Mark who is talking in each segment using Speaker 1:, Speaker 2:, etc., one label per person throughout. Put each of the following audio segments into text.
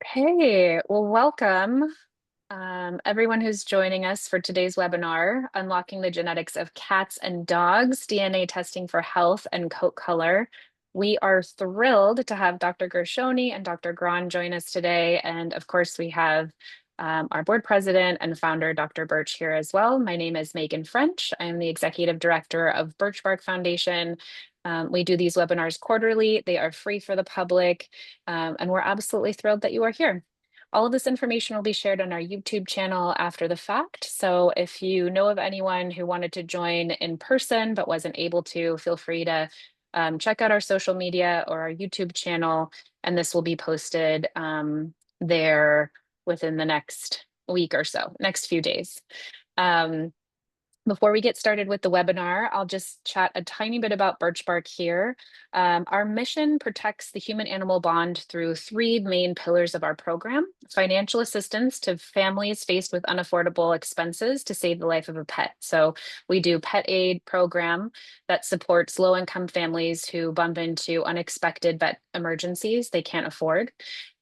Speaker 1: Hey, well, welcome everyone who's joining us for today's webinar, Unlocking the Genetics of Cats and Dogs, DNA Testing for Health and Coat Color. We are thrilled to have Dr. Gershoni and Dr. Gran join us today. And of course, we have our board president and founder, Dr. Birch, here as well. My name is Megan French. I am the executive director of BirchBark Foundation. We do these webinars quarterly. They are free for the public, and we're absolutely thrilled that you are here. All of this information will be shared on our YouTube channel after the fact. So if you know of anyone who wanted to join in person but wasn't able to, feel free to check out our social media or our YouTube channel, and this will be posted there within the next week or so, next few days. Before we get started with the webinar, I'll just chat a tiny bit about BirchBark here. Our mission protects the human-animal bond through three main pillars of our program: financial assistance to families faced with unaffordable expenses to save the life of a pet. So we do pet aid program that supports low-income families who bump into unexpected vet emergencies they can't afford.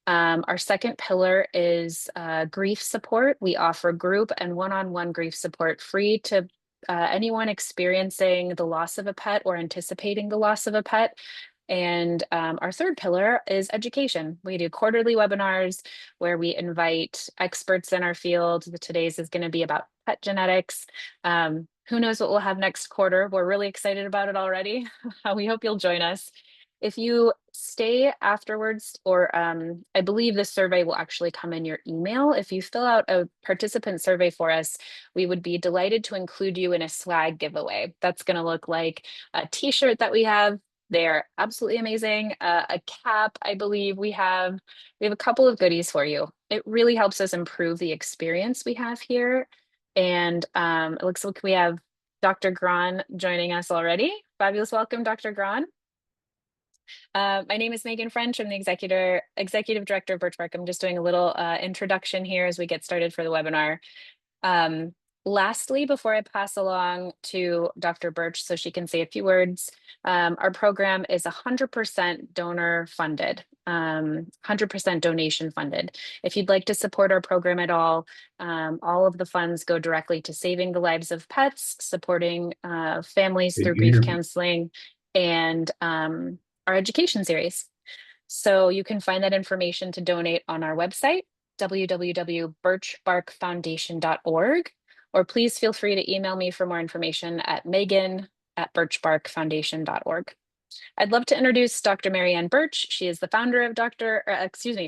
Speaker 1: Our second pillar is grief support. We offer group and one-on-one grief support free to anyone experiencing the loss of a pet or anticipating the loss of a pet. And our third pillar is education. We do quarterly webinars where we invite experts in our field. Today's is going to be about pet genetics. Who knows what we'll have next quarter? We're really excited about it already. We hope you'll join us. If you stay afterwards, or I believe this survey will actually come in your email. If you fill out a participant survey for us, we would be delighted to include you in a swag giveaway. That's going to look like a t-shirt that we have. They're absolutely amazing. A cap, I believe we have a couple of goodies for you. It really helps us improve the experience we have here. And it looks like we have Dr. Gran joining us already. Fabulous. Welcome, Dr. Gran. My name is Megan French. I'm the executive director of BirchBark. I'm just doing a little introduction here as we get started for the webinar. Lastly, before I pass along to Dr. Birch so she can say a few words, our program is 100% donor funded, 100% donation funded. If you'd like to support our program at all of the funds go directly to saving the lives of pets, supporting families through grief counseling, and our education series. So you can find that information to donate on our website, www.birchbarkfoundation.org, or please feel free to email me for more information at megan@birchbarkfoundation.org. I'd love to introduce Dr. Marianne Birch. She is the founder of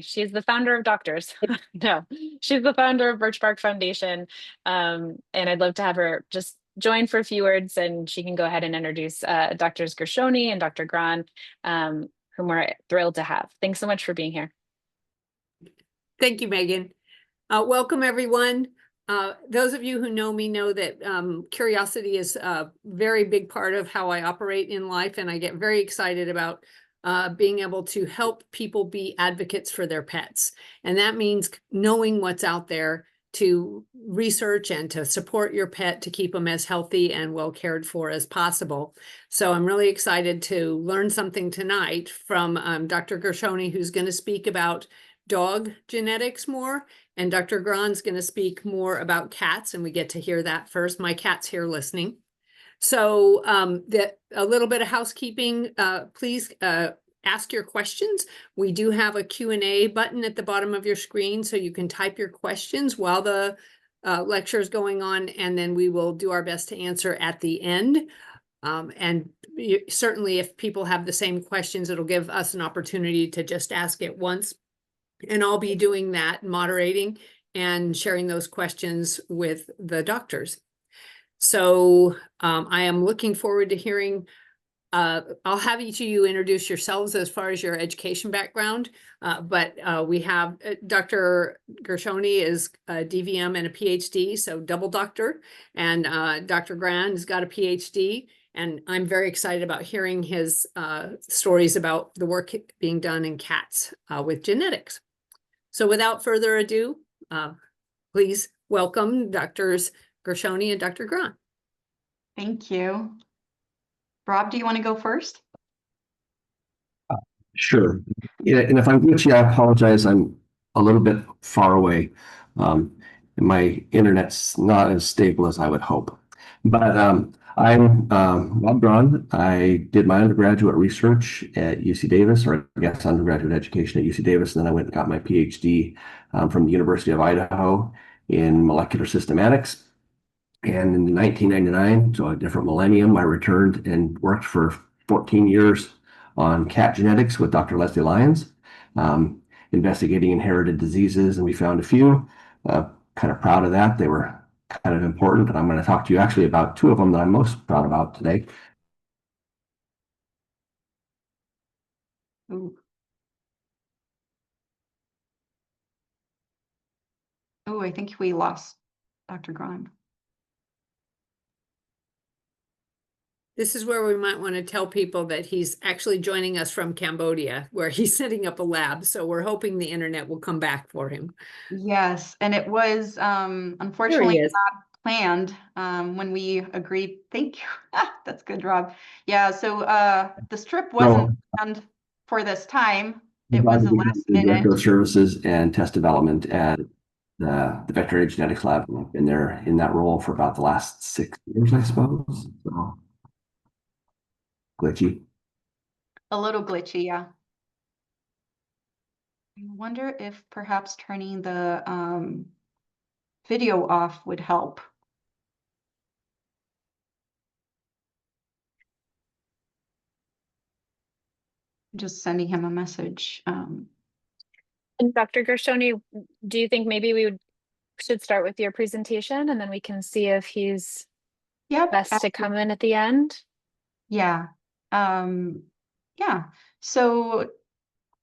Speaker 1: she is the founder of Doctors. No, she's the founder of BirchBark Foundation. And I'd love to have her just join for a few words, and she can go ahead and introduce Drs. Gershoni and Dr. Gran, whom we're thrilled to have. Thanks so much for being here.
Speaker 2: Thank you, Megan. Welcome, everyone. Those of you who know me know that curiosity is a very big part of how I operate in life, and I get very excited about being able to help people be advocates for their pets. And that means knowing what's out there to research and to support your pet to keep them as healthy and well cared for as possible. So I'm really excited to learn something tonight from Dr. Gershoni, who's going to speak about dog genetics more, and Dr. Gran's going to speak more about cats, and we get to hear that first. My cat's here listening. So a little bit of housekeeping, please ask your questions. We do have a Q&A button at the bottom of your screen, so you can type your questions while the lecture is going on, and then we will do our best to answer at the end. And certainly if people have the same questions, it'll give us an opportunity to just ask it once. And I'll be doing that, moderating and sharing those questions with the doctors. So I am looking forward to hearing. I'll have each of you introduce yourselves as far as your education background, but we have Dr. Gershoni is a DVM and a PhD, so double doctor, and Dr. Gran has got a PhD, and I'm very excited about hearing his stories about the work being done in cats with genetics. So without further ado, please welcome Drs. Gershoni and Dr. Gran.
Speaker 3: Thank you. Rob, do you want to go first?
Speaker 4: Sure. Yeah, and if I'm glitchy, I apologize. I'm a little bit far away. And my internet's not as stable as I would hope. But I'm Bob Braun. I did my undergraduate research at UC Davis, or I guess undergraduate education at UC Davis, and then I went and got my PhD from the University of Idaho in molecular systematics. And in 1999, so a different millennium, I returned and worked for 14 years on cat genetics with Dr. Leslie Lyons, investigating inherited diseases, and we found a few. Kind of proud of that. They were kind of important, and I'm going to talk to you actually about two of them that I'm most proud about today.
Speaker 3: Ooh. Oh, I think we lost Dr. Graham.
Speaker 2: This is where we might want to tell people that he's actually joining us from Cambodia, where he's setting up a lab. So we're hoping the internet will come back for him.
Speaker 3: Yes, and it was
Speaker 2: There
Speaker 3: unfortunately
Speaker 2: he is.
Speaker 3: not planned when we agreed. Thank you. That's good, Rob. Yeah, so the strip wasn't planned for this time. It was a last
Speaker 4: the Director
Speaker 3: minute.
Speaker 4: of Services and Test Development at the Veterinary Genetics Lab. I've been there in that role for about the last 6 years, I suppose. So glitchy.
Speaker 3: A little glitchy, yeah. I wonder if perhaps turning the video off would help. Just sending him a message.
Speaker 1: And Dr. Gershoni, do you think maybe should start with your presentation and then we can see if he's
Speaker 3: Yep.
Speaker 1: best to come in at the end?
Speaker 3: Yeah. Yeah. So,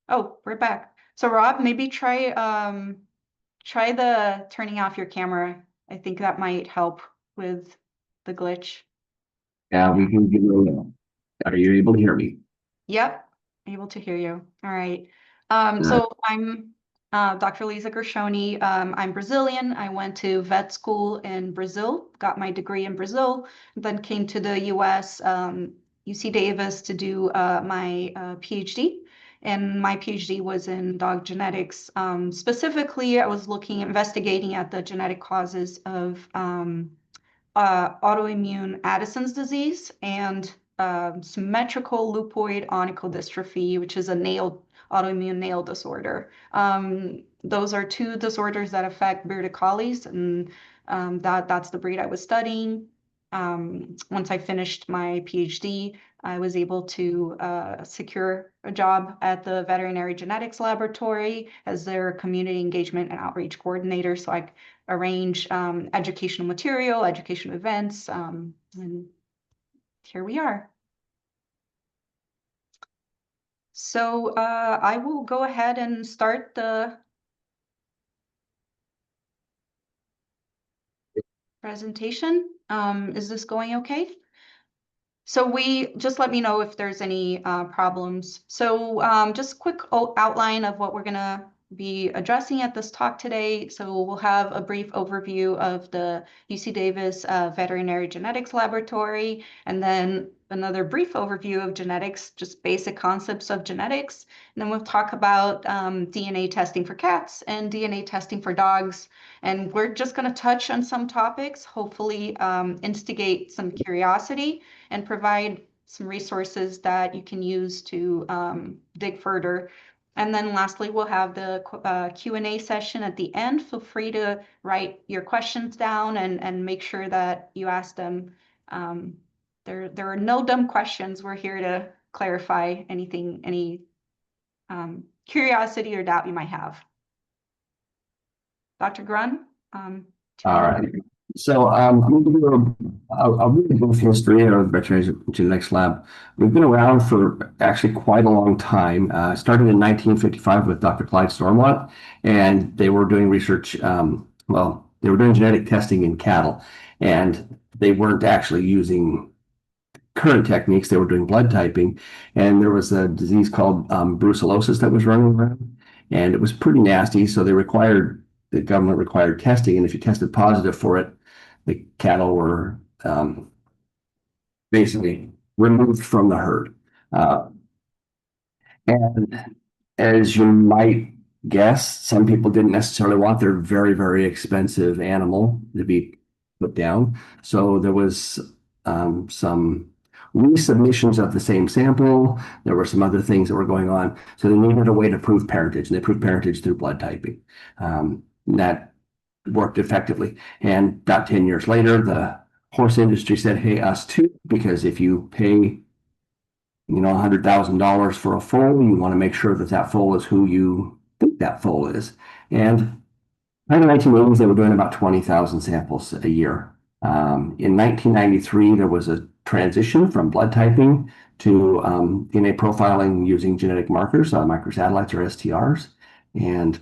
Speaker 3: oh, we're back. So Rob, maybe try the turning off your camera. I think that might help with the glitch.
Speaker 4: Yeah, we can give it a little. Are you able to hear me?
Speaker 3: Yep, able to hear you. All right. So I'm Dr. Lisa Gershoni. I'm Brazilian. I went to vet school in Brazil, got my degree in Brazil, then came to the US, UC Davis to do my PhD. And my PhD was in dog genetics. Specifically, I was investigating at the genetic causes of autoimmune Addison's disease and symmetrical leukoid onychodystrophy, which is a autoimmune nail disorder. Those are two disorders that affect bearded collies, and that's the breed I was studying. Once I finished my PhD, I was able to secure a job at the Veterinary Genetics Laboratory as their community engagement and outreach coordinator. So I arrange educational material, educational events, and here we are. So I will go ahead and start the presentation. Is this going okay? So just let me know if there's any problems. So just quick outline of what we're gonna be addressing at this talk today. So we'll have a brief overview of the UC Davis Veterinary Genetics Laboratory, and then another brief overview of genetics, just basic concepts of genetics. And then we'll talk about DNA testing for cats and DNA testing for dogs. And we're just gonna touch on some topics, hopefully instigate some curiosity and provide some resources that you can use to dig further. And then lastly, we'll have the Q&A session at the end. Feel free to write your questions down and make sure that you ask them. There are no dumb questions. We're here to clarify any curiosity or doubt you might have. Dr. Grun?
Speaker 4: All right. So I'm going to do a really brief history of the Veterinary Genetics Lab. We've been around for actually quite a long time. Started in 1955 with Dr. Clyde Stormont, and they were doing research. Well, they were doing genetic testing in cattle, and they weren't actually using current techniques. They were doing blood typing, and there was a disease called brucellosis that was running around, and it was pretty nasty. So the government required testing, and if you tested positive for it, the cattle were basically removed from the herd. And as you might guess. Some people didn't necessarily want their very, very expensive animal to be put down. So there was some resubmissions of the same sample. There were some other things that were going on. So they needed a way to prove parentage, and they proved parentage through blood typing. That worked effectively. And about 10 years later, the horse industry said, hey, us too, because if you pay $100,000 for a foal, you want to make sure that that foal is who you think that foal is. And in the 1980s, they were doing about 20,000 samples a year. In 1993, there was a transition from blood typing to DNA profiling using genetic markers, microsatellites or STRs. And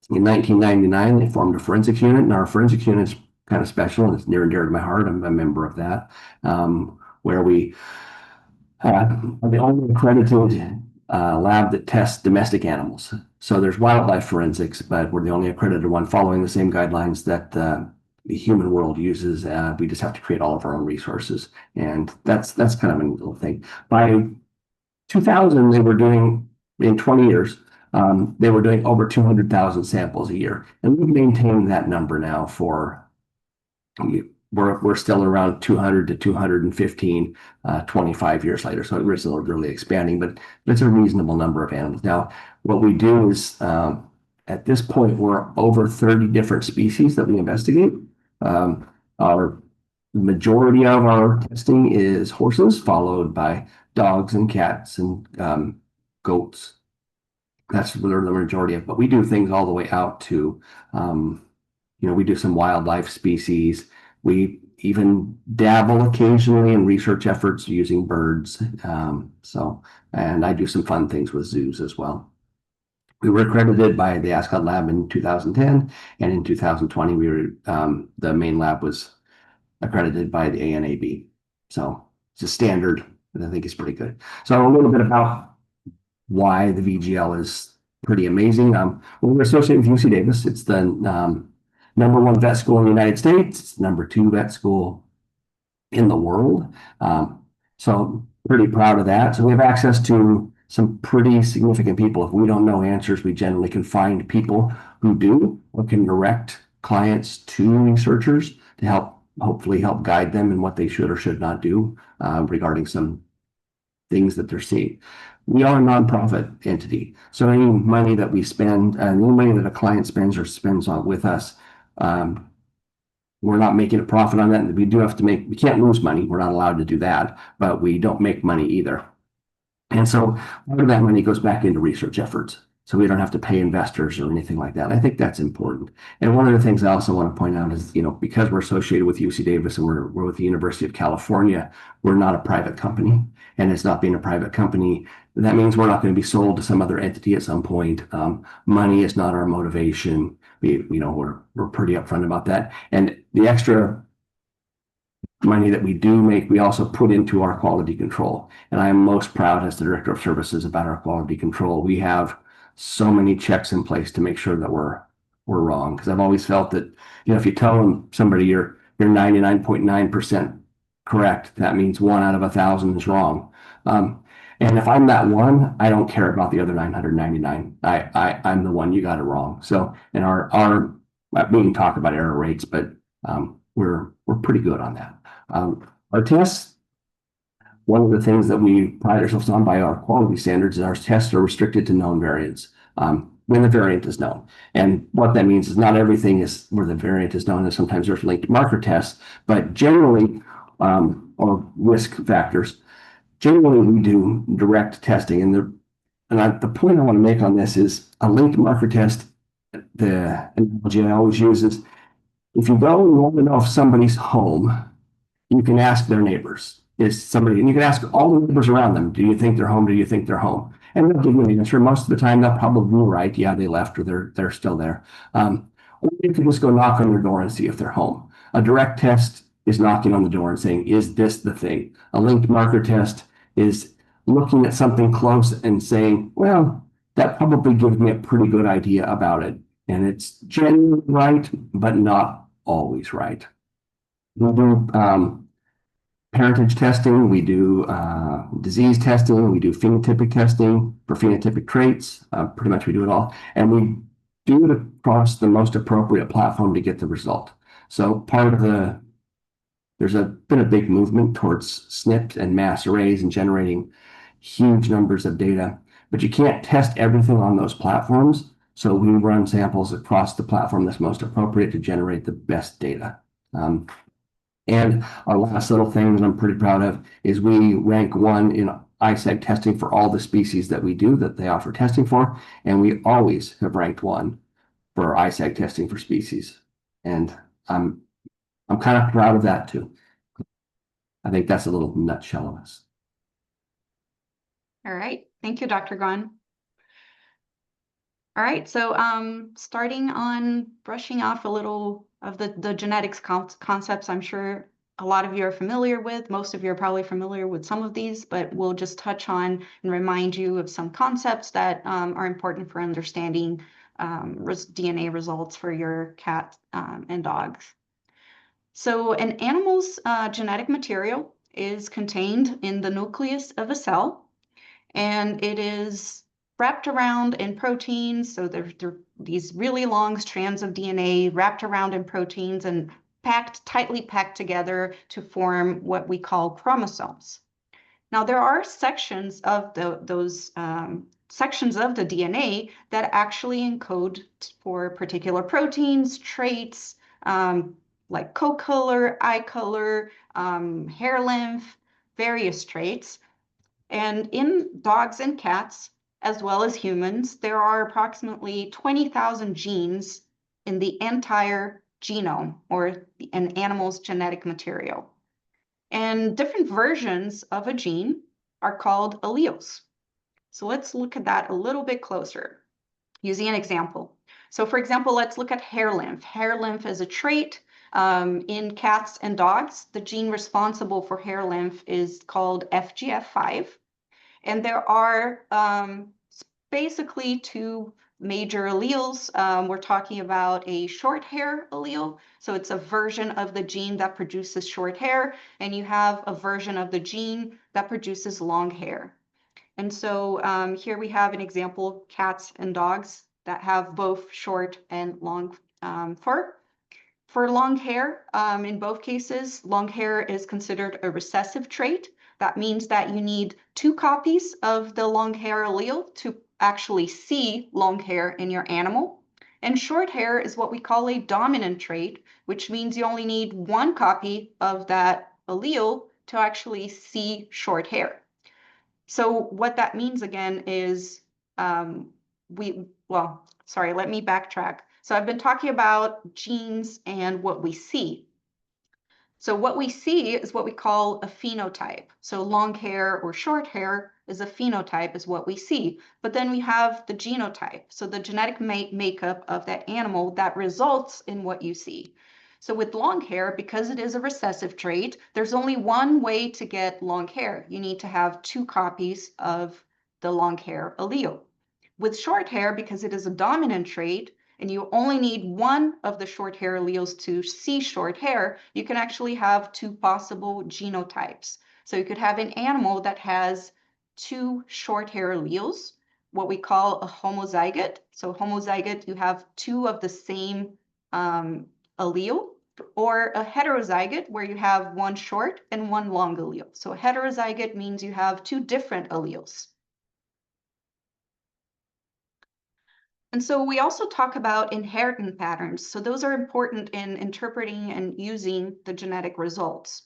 Speaker 4: in 1999, they formed a forensic unit, and our forensic unit is kind of special, and it's near and dear to my heart. I'm a member of that, where we are the only accredited lab that tests domestic animals. So there's wildlife forensics, but we're the only accredited one following the same guidelines that the human world uses. We just have to create all of our own resources, and that's kind of a neat little thing. By 2000, they were doing, in 20 years, they were doing over 200,000 samples a year, and we've maintained that number now for. We're still around 200 to 215 25 years later. So it's still really expanding, but it's a reasonable number of animals. Now, what we do is at this point, we're over 30 different species that we investigate. Our majority of our testing is horses, followed by dogs and cats and goats. That's where the majority of, but we do things all the way out to, we do some wildlife species. We even dabble occasionally in research efforts using birds. And I do some fun things with zoos as well. We were accredited by the Ascot Lab in 2010, and in 2020, the main lab was accredited by the ANAB. So it's a standard that I think is pretty good. So a little bit about why the VGL is pretty amazing. We're associated with UC Davis. It's the #1 vet school in the United States. It's #2 vet school in the world. So pretty proud of that. So we have access to some pretty significant people. If we don't know answers, we generally can find people who do, or can direct clients to researchers to hopefully help guide them in what they should or should not do regarding some things that they're seeing. We are a nonprofit entity. So any money that we spend, any money that a client spends on with us, we're not making a profit on that. We do have to we can't lose money. We're not allowed to do that, but we don't make money either. And so part of that money goes back into research efforts. So we don't have to pay investors or anything like that. I think that's important. And one of the things I also want to point out is, because we're associated with UC Davis and we're with the University of California, we're not a private company. And it's not being a private company, that means we're not going to be sold to some other entity at some point. Money is not our motivation. We're pretty upfront about that. And the extra money that we do make, we also put into our quality control. And I am most proud as the Director of Services about our quality control. We have so many checks in place to make sure that we're wrong. Because I've always felt that, if you tell somebody you're 99.9% correct, that means 1 out of 1,000 is wrong. And if I'm that one, I don't care about the other 999. I'm the one you got it wrong. So, and we can talk about error rates, but we're pretty good on that. Our tests, one of the things that we pride ourselves on by our quality standards is our tests are restricted to known variants when the variant is known. And what that means is not everything is where the variant is known, and sometimes there's linked marker tests, but generally, or risk factors, generally we do direct testing. And the point I want to make on this is a linked marker test, the analogy I always use is, if you go and you want to know if somebody's home, you can ask their neighbors. And you can ask all the neighbors around them, do you think they're home? Do you think they're home? And they'll give you an answer. Most of the time, they'll probably be right. Yeah, they left, or they're still there. Or you can just go knock on their door and see if they're home. A direct test is knocking on the door and saying, is this the thing? A linked marker test is looking at something close and saying, well, that probably gives me a pretty good idea about it. And it's generally right, but not always right. We do parentage testing, we do disease testing, we do phenotypic testing for phenotypic traits. Pretty much we do it all. And we do it across the most appropriate platform to get the result. So there's been a big movement towards SNPs and mass arrays and generating huge numbers of data, but you can't test everything on those platforms. So we run samples across the platform that's most appropriate to generate the best data. And our last little thing that I'm pretty proud of is we rank 1 in ISAG testing for all the species that we do that they offer testing for. And we always have ranked 1 for ISAG testing for species. And I'm kind of proud of that too. I think that's a little nutshell of us.
Speaker 3: All right. Thank you, Dr. Gon. All right. So starting on brushing off a little of the genetics concepts, I'm sure a lot of you are familiar with. Most of you are probably familiar with some of these, but we'll just touch on and remind you of some concepts that are important for understanding DNA results for your cat and dogs. So an animal's genetic material is contained in the nucleus of a cell, and it is wrapped around in proteins. So there are these really long strands of DNA wrapped around in proteins and tightly packed together to form what we call chromosomes. Now, there are sections of those sections of the DNA that actually encode for particular proteins, traits, like coat color, eye color, hair length, various traits. And in dogs and cats, as well as humans, there are approximately 20,000 genes in the entire genome or an animal's genetic material. And different versions of a gene are called alleles. So let's look at that a little bit closer using an example. So for example, let's look at hair length. Hair length is a trait in cats and dogs. The gene responsible for hair length is called FGF5. And there are basically 2 major alleles. We're talking about a short hair allele. So it's a version of the gene that produces short hair, and you have a version of the gene that produces long hair. And so here we have an example, cats and dogs that have both short and long fur. For long hair, in both cases, long hair is considered a recessive trait. That means that you need 2 copies of the long hair allele to actually see long hair in your animal. And short hair is what we call a dominant trait, which means you only need 1 copy of that allele to actually see short hair. So what that means again is let me backtrack. So I've been talking about genes and what we see. So what we see is what we call a phenotype. So long hair or short hair is a phenotype, is what we see. But then we have the genotype. So the genetic makeup of that animal that results in what you see. So with long hair, because it is a recessive trait, there's only one way to get long hair. You need to have 2 copies of the long hair allele. With short hair, because it is a dominant trait, and you only need 1 of the short hair alleles to see short hair, you can actually have 2 possible genotypes. So you could have an animal that has 2 short hair alleles, what we call a homozygote. So homozygote, you have 2 of the same allele, or a heterozygote where you have 1 short and 1 long allele. So a heterozygote means you have 2 different alleles. And so we also talk about inheritance patterns. So those are important in interpreting and using the genetic results.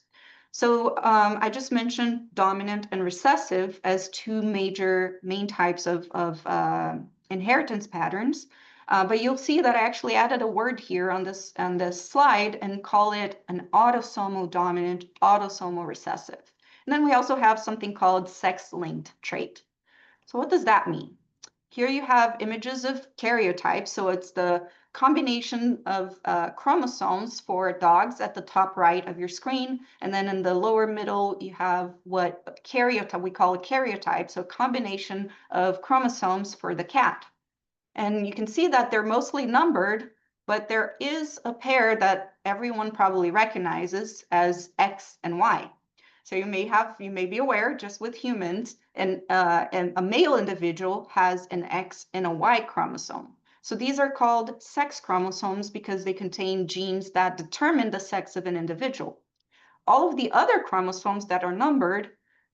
Speaker 3: So I just mentioned dominant and recessive as 2 main types of inheritance patterns. But you'll see that I actually added a word here on this slide and call it an autosomal dominant, autosomal recessive. And then we also have something called sex-linked trait. So what does that mean? Here you have images of karyotypes. So it's the combination of chromosomes for dogs at the top right of your screen. And then in the lower middle, you have what karyotype, we call a karyotype. So a combination of chromosomes for the cat. And you can see that they're mostly numbered, but there is a pair that everyone probably recognizes as X and Y. So you may be aware, just with humans, and a male individual has an X and a Y chromosome. So these are called sex chromosomes because they contain genes that determine the sex of an individual. All of the other chromosomes that are numbered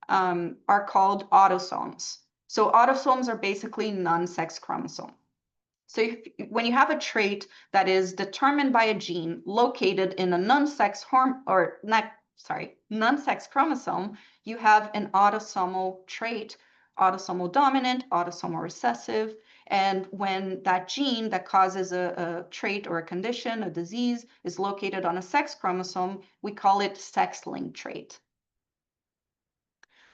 Speaker 3: are called autosomes. So autosomes are basically non-sex chromosomes. So when you have a trait that is determined by a gene located in a non-sex non-sex chromosome, you have an autosomal trait, autosomal dominant, autosomal recessive. And when that gene that causes a trait or a condition, a disease, is located on a sex chromosome, we call it sex-linked trait.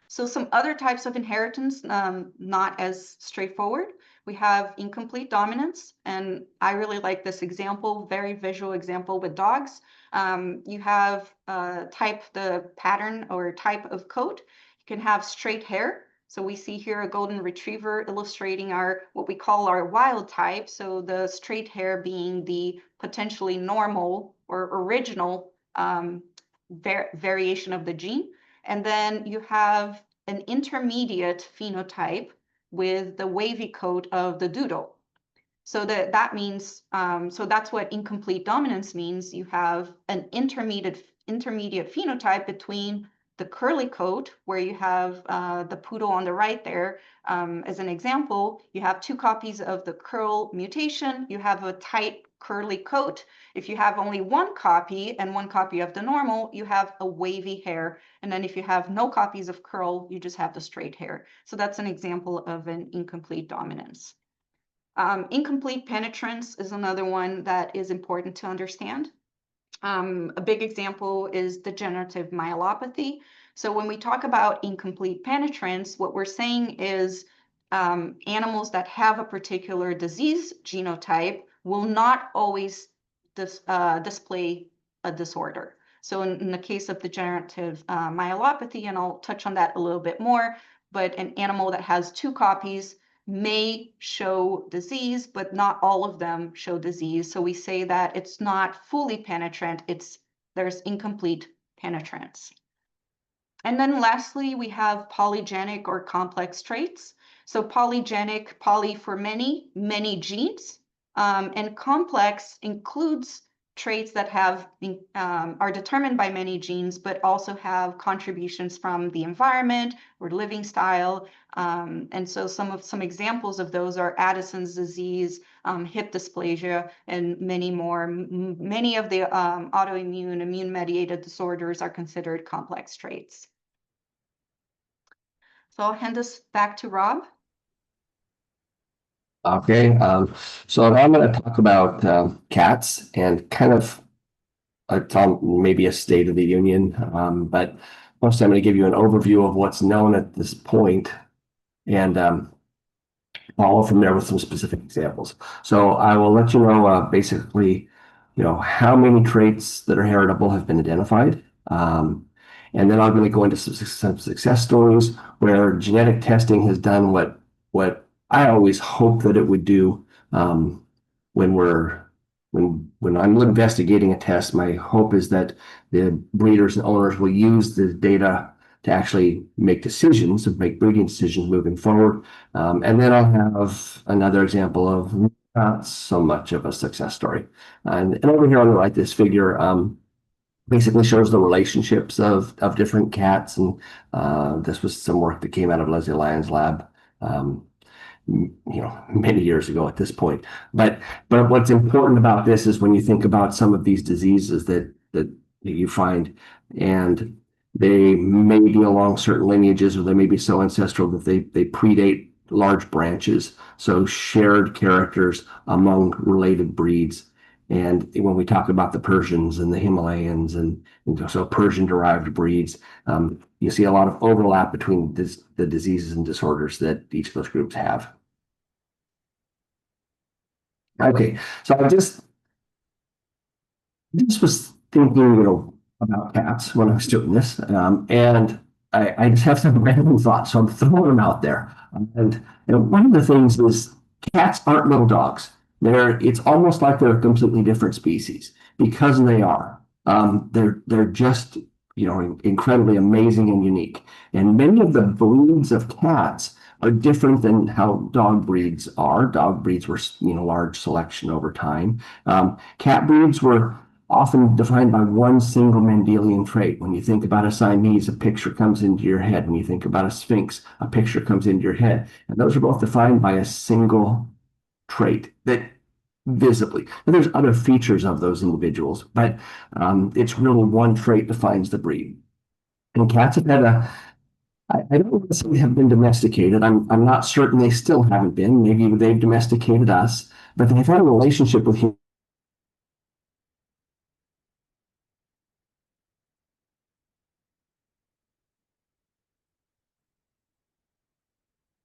Speaker 3: So some other types of inheritance, not as straightforward. We have incomplete dominance, and I really like this example, very visual example with dogs. You have the pattern or type of coat. You can have straight hair. So we see here a golden retriever illustrating what we call our wild type. So the straight hair being the potentially normal or original variation of the gene. And then you have an intermediate phenotype with the wavy coat of the doodle. So that means, so that's what incomplete dominance means. You have an intermediate phenotype between the curly coat, where you have the poodle on the right there. As an example, you have 2 copies of the curl mutation. You have a tight curly coat. If you have only 1 copy and 1 copy of the normal, you have a wavy hair. And then if you have no copies of curl, you just have the straight hair. So that's an example of an incomplete dominance. Incomplete penetrance is another one that is important to understand. A big example is degenerative myelopathy. So when we talk about incomplete penetrance, what we're saying is animals that have a particular disease genotype will not always display a disorder. So in the case of degenerative myelopathy, and I'll touch on that a little bit more, but an animal that has 2 copies may show disease, but not all of them show disease. So we say that it's not fully penetrant, there's incomplete penetrance. And then lastly, we have polygenic or complex traits. So polygenic, poly for many genes, and complex includes traits that are determined by many genes, but also have contributions from the environment or living style. And so some examples of those are Addison's disease, hip dysplasia, and many more. Many of the autoimmune, immune-mediated disorders are considered complex traits. So I'll hand this back to Rob.
Speaker 4: Okay, so now I'm going to talk about cats and kind of maybe a state of the union, but mostly I'm going to give you an overview of what's known at this point and follow from there with some specific examples. So I will let you know basically, how many traits that are heritable have been identified. And then I'm going to go into some success stories where genetic testing has done what I always hope that it would do when I'm investigating a test. My hope is that the breeders and owners will use the data to actually make decisions and make breeding decisions moving forward. And then I'll have another example of not so much of a success story. And over here on the right, this figure basically shows the relationships of different cats. And this was some work that came out of Leslie Lyon's lab, many years ago at this point. But what's important about this is when you think about some of these diseases that you find, and they may be along certain lineages, or they may be so ancestral that they predate large branches, so shared characters among related breeds. And when we talk about the Persians and the Himalayans and so Persian-derived breeds, you see a lot of overlap between the diseases and disorders that each of those groups have. Okay, so I just was thinking, about cats when I was doing this, and I just have some random thoughts, so I'm throwing them out there. And one of the things is cats aren't little dogs. It's almost like they're a completely different species because they are. They're just incredibly amazing and unique. And many of the breeds of cats are different than how dog breeds are. Dog breeds were, large selection over time. Cat breeds were often defined by one single Mendelian trait. When you think about a Siamese, a picture comes into your head. When you think about a Sphinx, a picture comes into your head. And those are both defined by a single trait that visibly. And there's other features of those individuals, but it's really one trait defines the breed. And cats have had I don't want to say they have been domesticated. I'm not certain they still haven't been. Maybe they've domesticated us, but they've had a relationship with humans.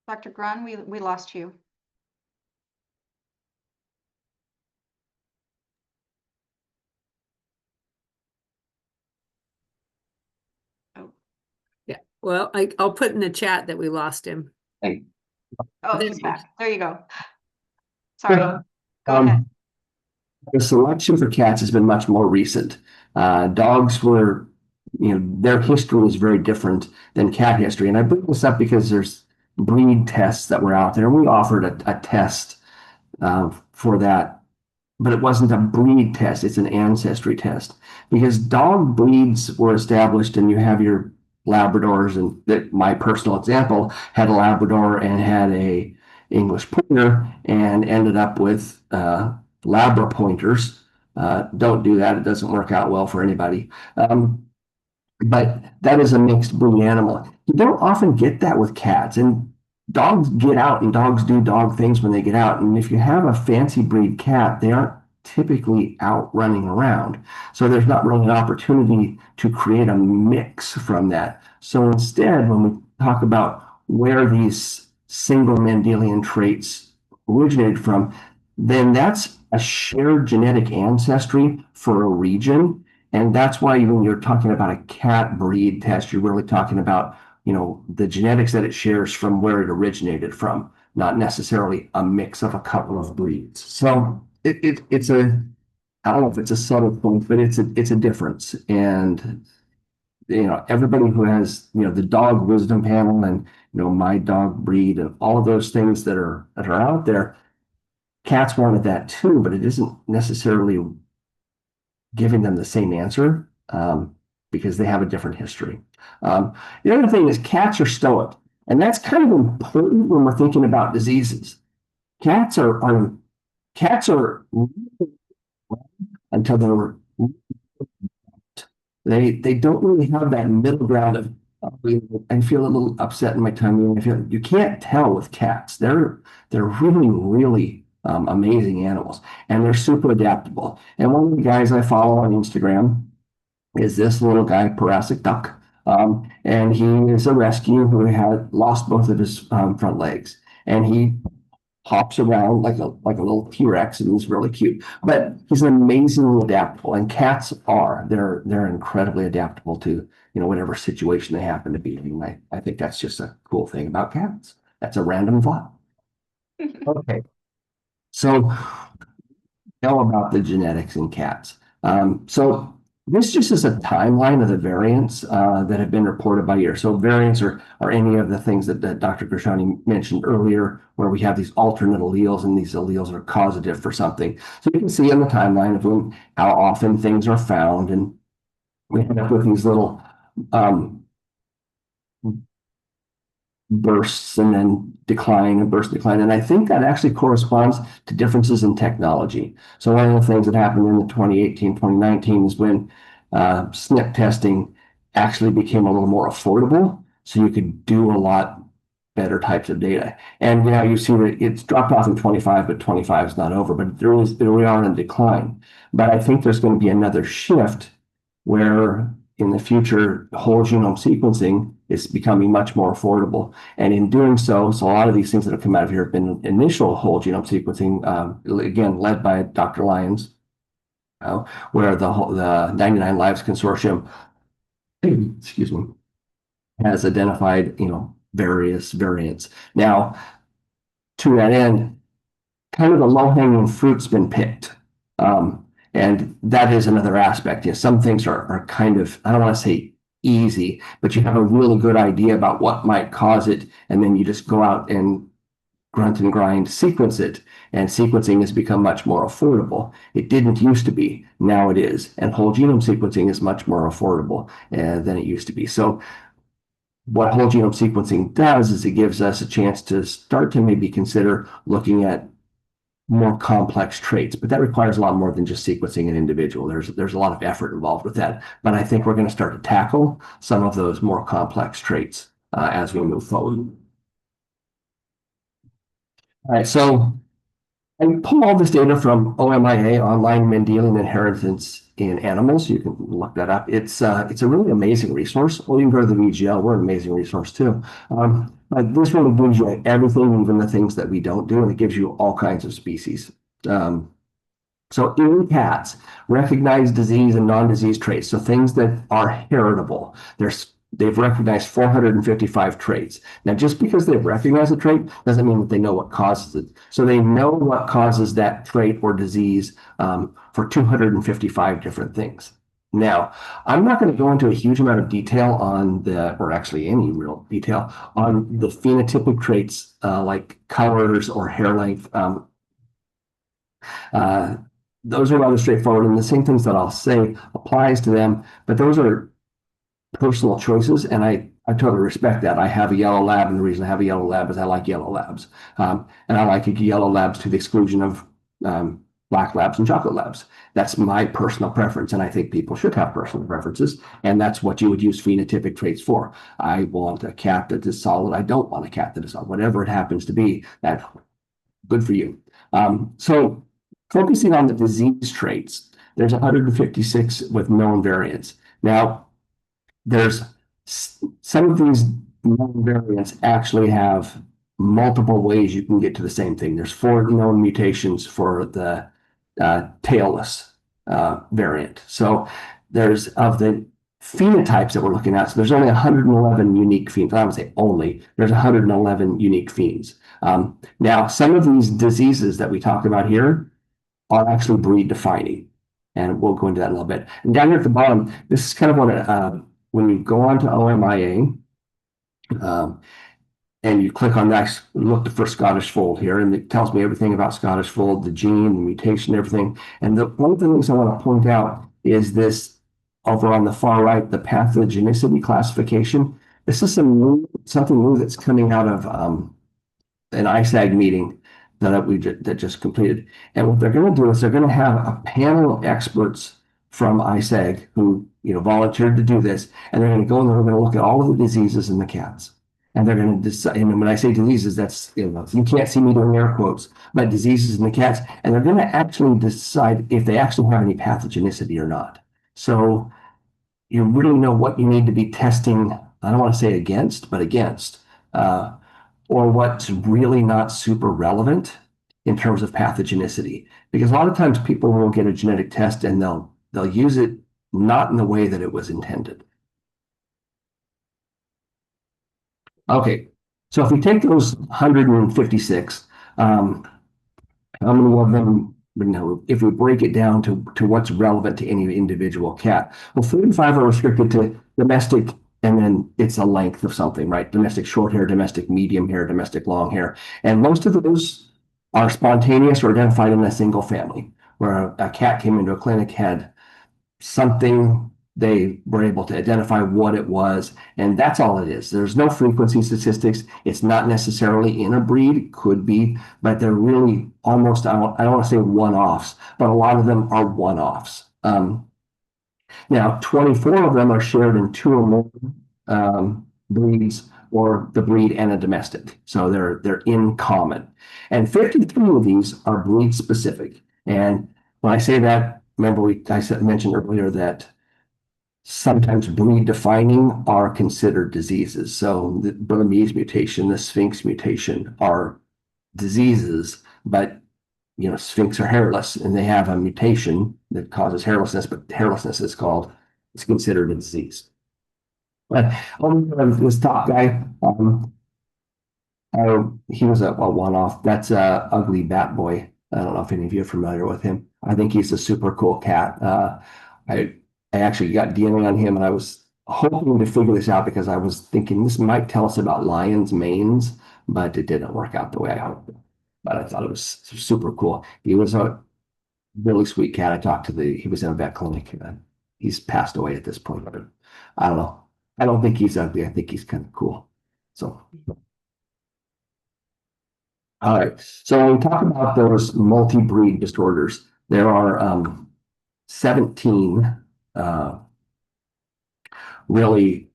Speaker 3: Dr. Grun, we lost you.
Speaker 2: Yeah, well, I'll put in the chat that we lost him.
Speaker 4: Hey.
Speaker 3: Oh,
Speaker 2: There
Speaker 3: he's
Speaker 2: he
Speaker 3: back. There you go. Sorry. Go
Speaker 4: Um,
Speaker 3: ahead.
Speaker 4: The selection for cats has been much more recent. Dogs were, their history is very different than cat history. And I bring this up because there's breed tests that were out there. We offered a test for that, but it wasn't a breed test. It's an ancestry test because dog breeds were established, and you have your Labradors, and that my personal example had a Labrador and had a English Pointer and ended up with Labra Pointers. Don't do that. It doesn't work out well for anybody. But that is a mixed breed animal. You don't often get that with cats, and dogs get out and dogs do dog things when they get out. And if you have a fancy breed cat, they aren't typically out running around. So there's not really an opportunity to create a mix from that. So instead, when we talk about where these single Mendelian traits originated from, then that's a shared genetic ancestry for a region. And that's why when you're talking about a cat breed test, you're really talking about, the genetics that it shares from where it originated from, not necessarily a mix of a couple of breeds. So it's I don't know if it's a subtle point, but it's a difference. And, everybody who has, the dog wisdom panel and, my dog breed and all of those things that are out there, cats wanted that too, but it isn't necessarily giving them the same answer because they have a different history. The other thing is cats are stoic, and that's kind of important when we're thinking about diseases. Cats are until they're they don't really have that middle ground of I feel a little upset in my tummy. You can't tell with cats. They're really really amazing animals, and they're super adaptable. And one of the guys I follow on Instagram is this little guy, Purasic Duck. And he is a rescue who had lost both of his front legs. And he hops around like a little T-Rex, and he's really cute. But he's amazingly adaptable, and cats are. They're incredibly adaptable to whatever situation they happen to be in. I think that's just a cool thing about cats. That's a random thought. Okay. So know about the genetics in cats. So this just is a timeline of the variants that have been reported by year. So variants are any of the things that Dr. Gershani mentioned earlier, where we have these alternate alleles, and these alleles are causative for something. So you can see in the timeline of how often things are found, and we end up with these little bursts and then decline and burst decline. And I think that actually corresponds to differences in technology. So one of the things that happened in the 2018, 2019 is when SNP testing actually became a little more affordable. So you could do a lot better types of data. And now you see that it's dropped off in 25, but 25 is not over, but we are in decline. But I think there's going to be another shift where in the future, whole genome sequencing is becoming much more affordable. And in doing so, a lot of these things that have come out of here have been initial whole genome sequencing, again, led by Dr. Lyons, where the 99 Lives Consortium, excuse me, has identified, various variants. Now, to that end, kind of the low-hanging fruit's been picked. And that is another aspect. Some things are kind of, I don't want to say easy, but you have a really good idea about what might cause it, and then you just go out and grunt and grind, sequence it, and sequencing has become much more affordable. It didn't used to be, now it is, and whole genome sequencing is much more affordable than it used to be. So what whole genome sequencing does is it gives us a chance to start to maybe consider looking at more complex traits, but that requires a lot more than just sequencing an individual. There's a lot of effort involved with that, but I think we're going to start to tackle some of those more complex traits as we move forward. All right, so I pull all this data from OMIA, Online Mendelian Inheritance in Animals. You can look that up. It's a really amazing resource. Or you can go to the VGL. We're an amazing resource too. But this really gives you everything, even the things that we don't do, and it gives you all kinds of species. So in cats, recognize disease and non-disease traits. So things that are heritable. They've recognized 455 traits. Now, just because they've recognized a trait doesn't mean that they know what causes it. So they know what causes that trait or disease for 255 different things. Now, I'm not going to go into a huge amount of detail or actually any real detail on the phenotypic traits like colors or hair length. Those are rather straightforward, and the same things that I'll say applies to them, but those are personal choices, and I totally respect that. I have a yellow lab, and the reason I have a yellow lab is I like yellow labs. And I like yellow labs to the exclusion of black labs and chocolate labs. That's my personal preference, and I think people should have personal preferences, and that's what you would use phenotypic traits for. I want a cat that is solid. I don't want a cat that is solid. Whatever it happens to be, that's good for you. So focusing on the disease traits, there's 156 with known variants. Now, there's some of these known variants actually have multiple ways you can get to the same thing. There's 4 known mutations for the tailless variant. So there's of the phenotypes that we're looking at. So there's only 111 unique phenes. I would say only. There's 111 unique phenes. Now, some of these diseases that we talk about here are actually breed defining, and we'll go into that in a little bit. And down here at the bottom, this is kind of what when you go on to OMIA, and you click on that, look for Scottish fold here, and it tells me everything about Scottish fold, the gene, the mutation, everything. And one of the things I want to point out is this over on the far right, the pathogenicity classification. This is something new that's coming out of an ISAG meeting that just completed. And what they're going to do is they're going to have a panel of experts from ISAG who volunteered to do this, and they're going to go and they're going to look at all of the diseases in the cats. And they're going to decide, and when I say diseases, that's, you can't see me doing air quotes, but diseases in the cats, and they're going to actually decide if they actually have any pathogenicity or not. So you really know what you need to be testing, I don't want to say against, but against, or what's really not super relevant in terms of pathogenicity. Because a lot of times people will get a genetic test and they'll use it not in the way that it was intended. Okay, so if we take those 156, how many of them, if we break it down to what's relevant to any individual cat? Well, 35 are restricted to domestic, and then it's a length of something, right? Domestic short hair, domestic medium hair, domestic long hair. And most of those are spontaneous or identified in a single family, where a cat came into a clinic, had something, they were able to identify what it was, and that's all it is. There's no frequency statistics. It's not necessarily in a breed, it could be, but they're really almost, I don't want to say one-offs, but a lot of them are one-offs. Now, 24 of them are shared in 2 or more breeds, or the breed and a domestic. So they're in common. And 53 of these are breed specific. And when I say that, remember I mentioned earlier that sometimes breed defining are considered diseases. So the Burmese mutation, the Sphinx mutation are diseases, but Sphinx are hairless and they have a mutation that causes hairlessness, but hairlessness it's considered a disease. But this top guy, he was a one-off. That's Ugly Bat Boy. I don't know if any of you are familiar with him. I think he's a super cool cat. I actually got DNA on him, and I was hoping to figure this out because I was thinking this might tell us about lions' manes, but it didn't work out the way I hoped. But I thought it was super cool. He was a really sweet cat. I talked to he was in a vet clinic. He's passed away at this point, but I don't know. I don't think he's ugly. I think he's kind of cool. So, all right. So when we talk about those multi-breed disorders, there are 17 really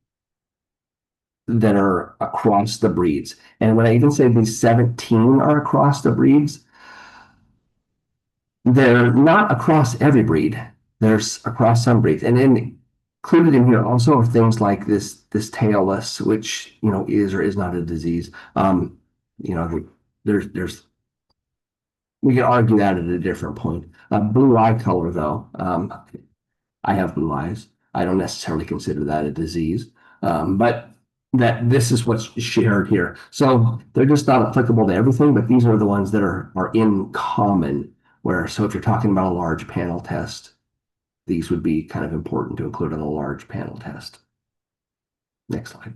Speaker 4: that are across the breeds. And when I even say these 17 are across the breeds, they're not across every breed. There's across some breeds. And then included in here also are things like this tailless, which, you know, is or is not a disease. You know, there's we can argue that at a different point. Blue eye color, though, I have blue eyes. I don't necessarily consider that a disease, but that this is what's shared here. So they're just not applicable to everything, but these are the ones that are in common. Where so if you're talking about a large panel test, these would be kind of important to include on a large panel test. Next slide.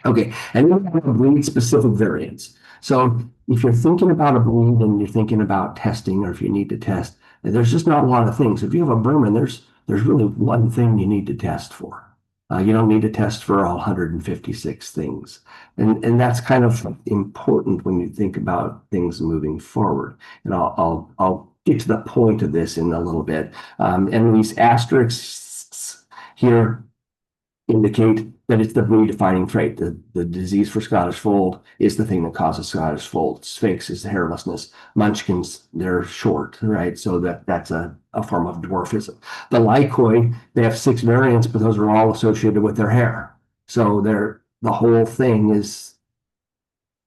Speaker 4: Okay, and then we have breed-specific variants. So if you're thinking about a breed and you're thinking about testing, or if you need to test, there's just not a lot of things. If you have a Berman, there's really one thing you need to test for. You don't need to test for all 156 things. And that's kind of important when you think about things moving forward. And I'll get to the point of this in a little bit. And these asterisks here indicate that it's the breed-defining trait. The disease for Scottish fold is the thing that causes Scottish fold. Sphinx is the hairlessness. Munchkins, they're short, right? So that's a form of dwarfism. The Lycoid, they have 6 variants, but those are all associated with their hair. So the whole thing is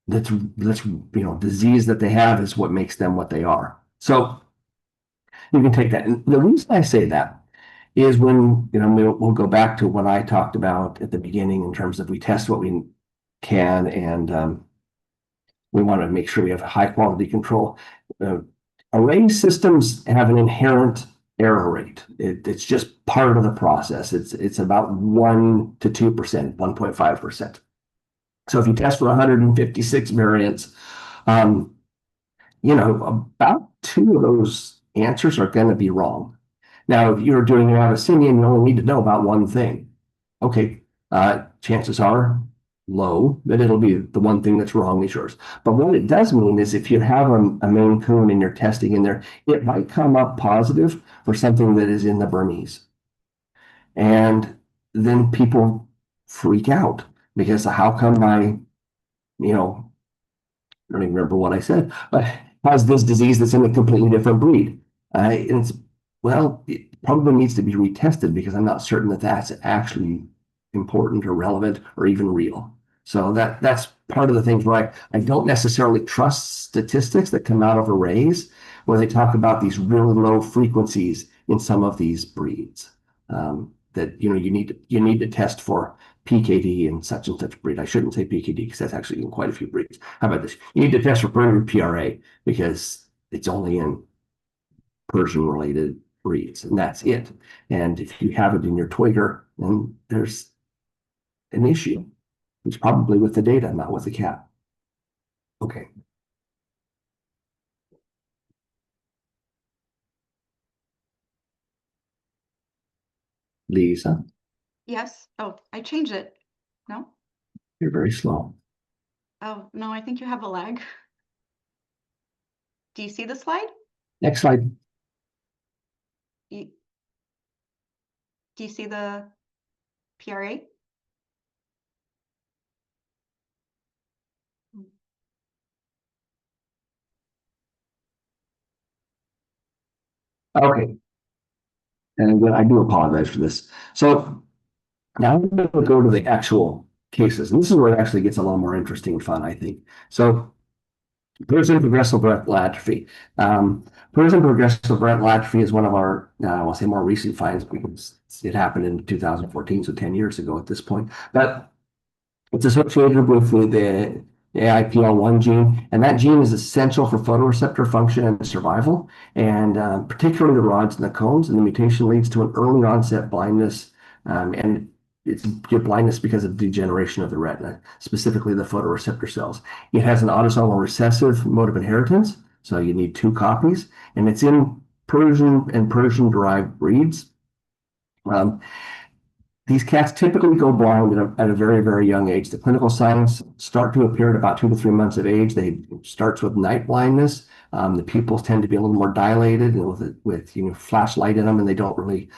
Speaker 4: that's you know, disease that they have is what makes them what they are. So you can take that. And the reason I say that is when, you know, we'll go back to what I talked about at the beginning in terms of we test what we can, and we want to make sure we have high quality control. Array systems have an inherent error rate. It's just part of the process. It's about 1 to 2%, 1.5%. So if you test for 156 variants, you know, about 2 of those answers are going to be wrong. Now, if you're doing an Abyssinian, you only need to know about one thing. Okay, chances are low that it'll be the one thing that's wrong is yours. But what it does mean is if you have a Maine Coon and you're testing in there, it might come up positive for something that is in the Burmese. And then people freak out because how come you know, I don't even remember what I said, but has this disease that's in a completely different breed? And it's well, it probably needs to be retested because I'm not certain that that's actually important or relevant or even real. So that's part of the things where I don't necessarily trust statistics that come out of arrays where they talk about these really low frequencies in some of these breeds. That you know you need to test for PKD in such and such breed. I shouldn't say PKD because that's actually in quite a few breeds. How about this? You need to test for Persian PRA because it's only in Persian related breeds, and that's it. And if you have it in your Twigger, then there's an issue. It's probably with the data, not with the cat. Okay. Lisa,
Speaker 3: Yes. Oh, I changed it. No?
Speaker 4: you're very slow.
Speaker 3: Oh, no, I think you have a lag. Do you see the slide?
Speaker 4: Next slide.
Speaker 3: Do you see the PRA?
Speaker 4: Okay. And again, I do apologize for this. So now I'm going to go to the actual cases. And this is where it actually gets a little more interesting and fun, I think. So Persian progressive retinal atrophy. Persian progressive retinal atrophy is one of our, I will say more recent finds because it happened in 2014, so 10 years ago at this point. But it's associated with the AIPL1 gene, and that gene is essential for photoreceptor function and survival, and particularly the rods and the cones. And the mutation leads to an early onset blindness And it's get blindness because of degeneration of the retina, specifically the photoreceptor cells. It has an autosomal recessive mode of inheritance, so you need 2 copies, and it's in Persian and Persian-derived breeds. These cats typically go blind at a very, very young age. The clinical signs start to appear at about 2 to 3 months of age. They starts with night blindness. The pupils tend to be a little more dilated and with flashlight in them, and they don't really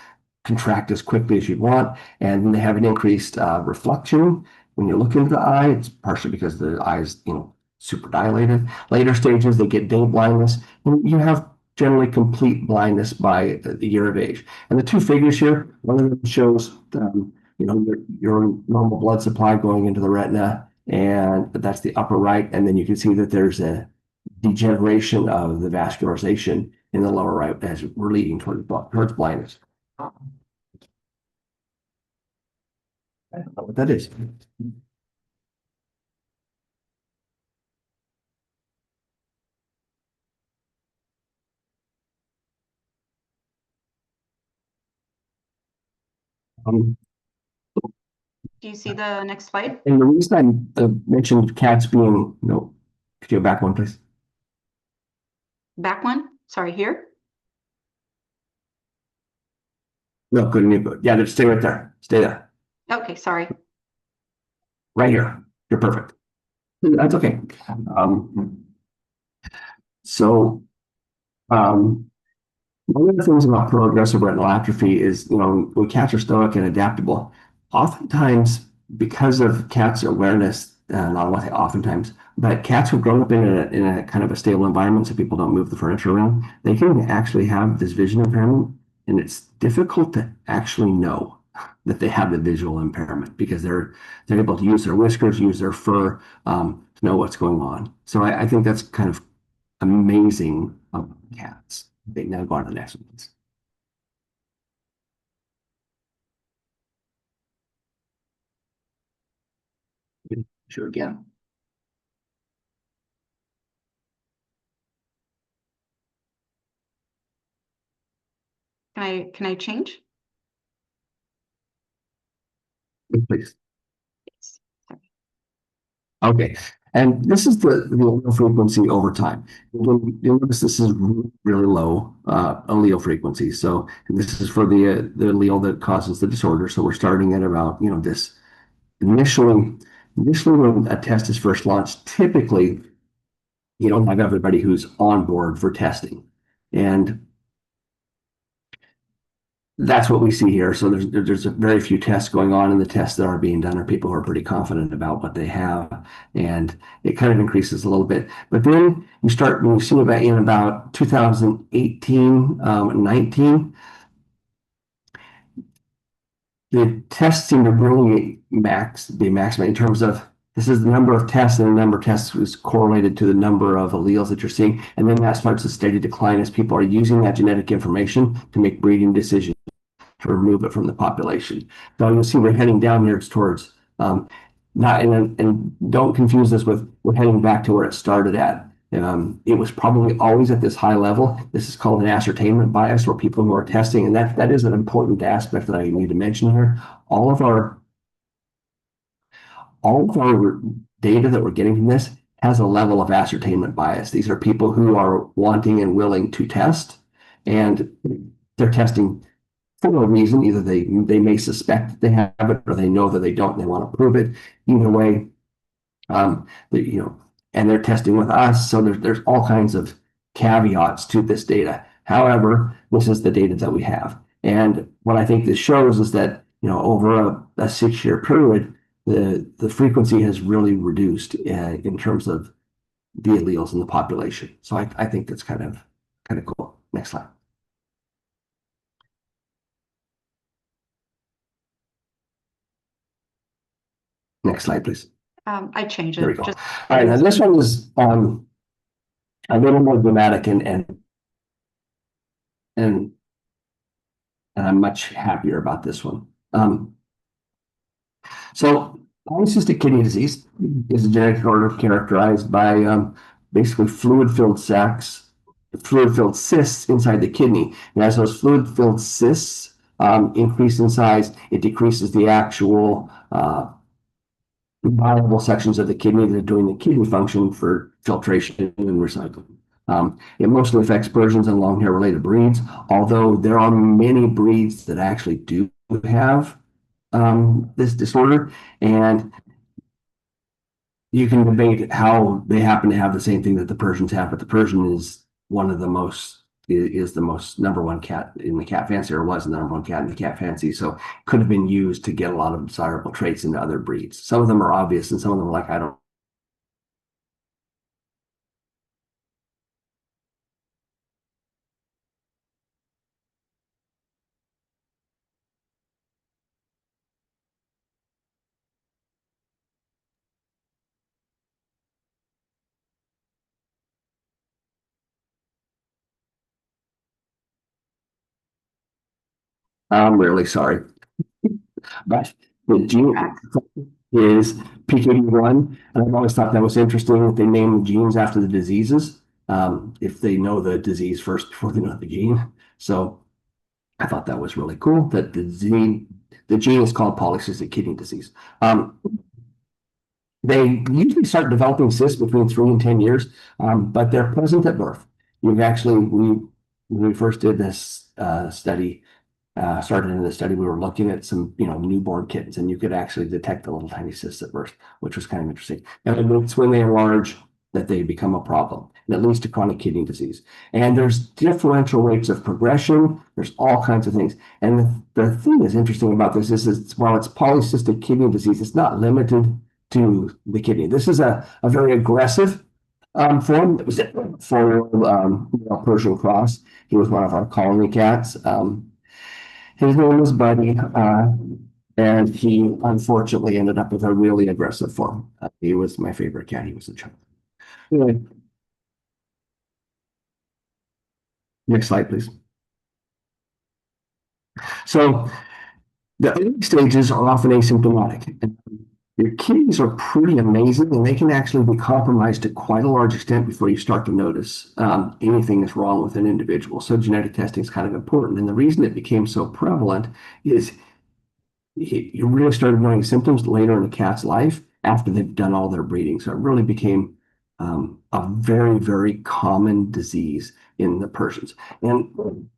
Speaker 4: contract as quickly as you'd want. And they have an increased reflection when you look into the eye. It's partially because the eye is super dilated. Later stages, they get day blindness, and you have generally complete blindness by the year of age. And the 2 figures here, one of them shows your normal blood supply going into the retina, and that's the upper right. And then you can see that there's a degeneration of the vascularization in the lower right as we're leading towards blindness. I don't know what that is.
Speaker 3: Do you see the next slide?
Speaker 4: And the reason I mentioned cats being, could you go back one, please?
Speaker 3: Back one? Sorry, here?
Speaker 4: No, couldn't you? Yeah, just stay right there. Stay there.
Speaker 3: Okay, sorry.
Speaker 4: Right here. You're perfect. That's okay. One of the things about progressive retinal atrophy is, when cats are stoic and adaptable, oftentimes because of cats' awareness, not only oftentimes, but cats who've grown up in a kind of a stable environment so people don't move the furniture around, they can actually have this vision impairment, and it's difficult to actually know that they have the visual impairment because they're able to use their whiskers, use their fur, to know what's going on. So I think that's kind of amazing about cats. They now go on to the next one, please. Sure again.
Speaker 3: Can I change?
Speaker 4: Please.
Speaker 3: Yes. Sorry.
Speaker 4: Okay, and this is the allele frequency over time. You'll notice this is really low allele frequency. So this is for the allele that causes the disorder. So we're starting at about this initially when a test is first launched. Typically, you don't have everybody who's on board for testing, and that's what we see here. So there's very few tests going on, and the tests that are being done are people who are pretty confident about what they have, and it kind of increases a little bit. But then you see about in about 2018, 19, the tests seem to really be maximum in terms of this is the number of tests, and the number of tests is correlated to the number of alleles that you're seeing, and then that starts a steady decline as people are using that genetic information to make breeding decisions to remove it from the population. So you'll see we're heading down here towards not and don't confuse this with we're heading back to where it started at. It was probably always at this high level. This is called an ascertainment bias, where people who are testing, and that is an important aspect that I need to mention here. All of our data that we're getting from this has a level of ascertainment bias. These are people who are wanting and willing to test, and they're testing for a reason. Either they may suspect that they have it, or they know that they don't and they want to prove it. Either way, and they're testing with us. So there's all kinds of caveats to this data. However, this is the data that we have. And what I think this shows is that, over a 6-year period, the frequency has really reduced in terms of the alleles in the population. So I think that's kind of cool. Next slide. Next slide, please.
Speaker 3: I changed it.
Speaker 4: There we go. All right, now this one is a little more dramatic and I'm much happier about this one. So polycystic kidney disease is a genetic disorder characterized by basically fluid-filled cysts inside the kidney. And as those fluid-filled cysts increase in size. It decreases the actual viable sections of the kidney that are doing the kidney function for filtration and recycling. It mostly affects Persians and long hair related breeds, although there are many breeds that actually do have this disorder, and you can debate how they happen to have the same thing that the Persians have, but the Persian is one of the most is the most number one cat in the cat fancy, or was the number one cat in the cat fancy. So could have been used to get a lot of desirable traits into other breeds. Some of them are obvious, and some of them are like, I don't. I'm really sorry, but the gene is PKD1, and I've always thought that was interesting that they name the genes after the diseases. If they know the disease first before they know the gene. So I thought that was really cool that the gene is called polycystic kidney disease. They usually start developing cysts between 3 and 10 years, but they're present at birth. We've actually, when we first did this study, started in the study, we were looking at some, newborn kittens, and you could actually detect the little tiny cysts at birth, which was kind of interesting. And it's when they enlarge that they become a problem, and it leads to chronic kidney disease. And there's differential rates of progression. There's all kinds of things. And the thing that's interesting about this is while it's polycystic kidney disease, it's not limited to the kidney. This is a very aggressive form that was for Persian cross. He was one of our colony cats. His name was Buddy, and he unfortunately ended up with a really aggressive form. He was my favorite cat. He was a child. Anyway, next slide, please. So the early stages are often asymptomatic. And your kidneys are pretty amazing, and they can actually be compromised to quite a large extent before you start to notice anything that's wrong with an individual. So genetic testing is kind of important. And the reason it became so prevalent is you really started knowing symptoms later in a cat's life after they've done all their breeding. So it really became a very, very common disease in the Persians. And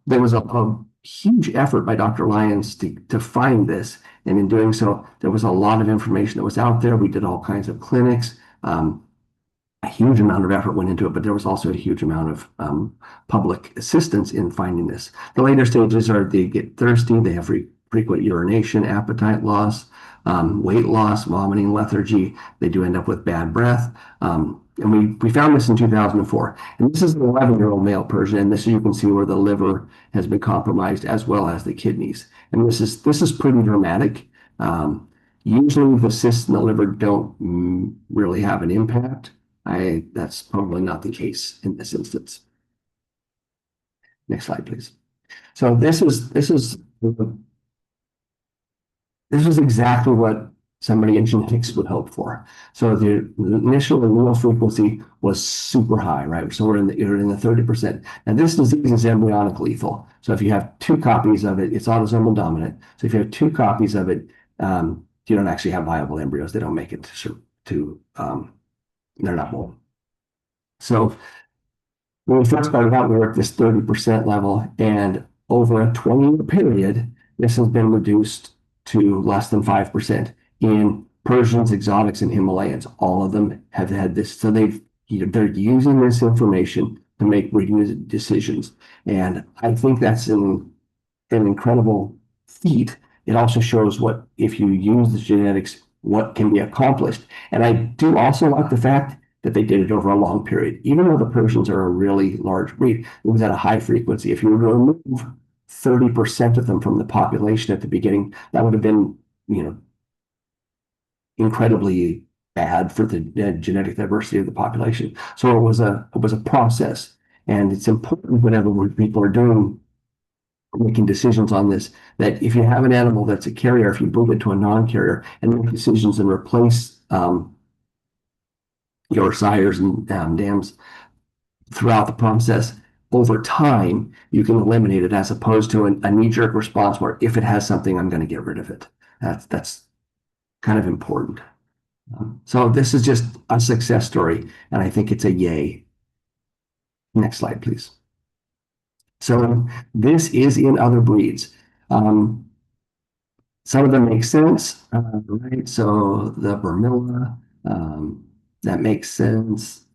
Speaker 4: there was a huge effort by Dr. Lyons to find this. And in doing so, there was a lot of information that was out there. We did all kinds of clinics. A huge amount of effort went into it, but there was also a huge amount of public assistance in finding this. The later stages are they get thirsty, they have frequent urination, appetite loss, weight loss, vomiting, lethargy. They do end up with bad breath. And we found this in 2004. And this is an 11-year-old male Persian, and this you can see where the liver has been compromised as well as the kidneys. And this is pretty dramatic. Usually the cysts in the liver don't really have an impact. That's probably not the case in this instance. Next slide, please. So this is exactly what somebody in genetics would hope for. So the initial allele frequency was super high, right? So we're in the 30%. And this disease is embryonic lethal. So if you have 2 copies of it, it's autosomal dominant. So if you have 2 copies of it, you don't actually have viable embryos. They don't make it to they're not born. So when we first started out, we were at this 30% level, and over a 20-year period, this has been reduced to less than 5% in Persians, exotics, and Himalayans. All of them have had this. So they're using this information to make breeding decisions. And I think that's an incredible feat. It also shows what, if you use the genetics, what can be accomplished. And I do also like the fact that they did it over a long period. Even though the Persians are a really large breed, it was at a high frequency. If you remove 30% of them from the population at the beginning, that would have been, incredibly bad for the genetic diversity of the population. So it was a process, and it's important whenever people are making decisions on this, that if you have an animal that's a carrier, if you move it to a non-carrier and make decisions and replace your sires and dams throughout the process, over time, you can eliminate it as opposed to a knee-jerk response where if it has something, I'm going to get rid of it. That's kind of important. So this is just a success story, and I think it's a yay. Next slide, please. So this is in other breeds. Some of them make sense, right? So the Vermilla, that makes sense.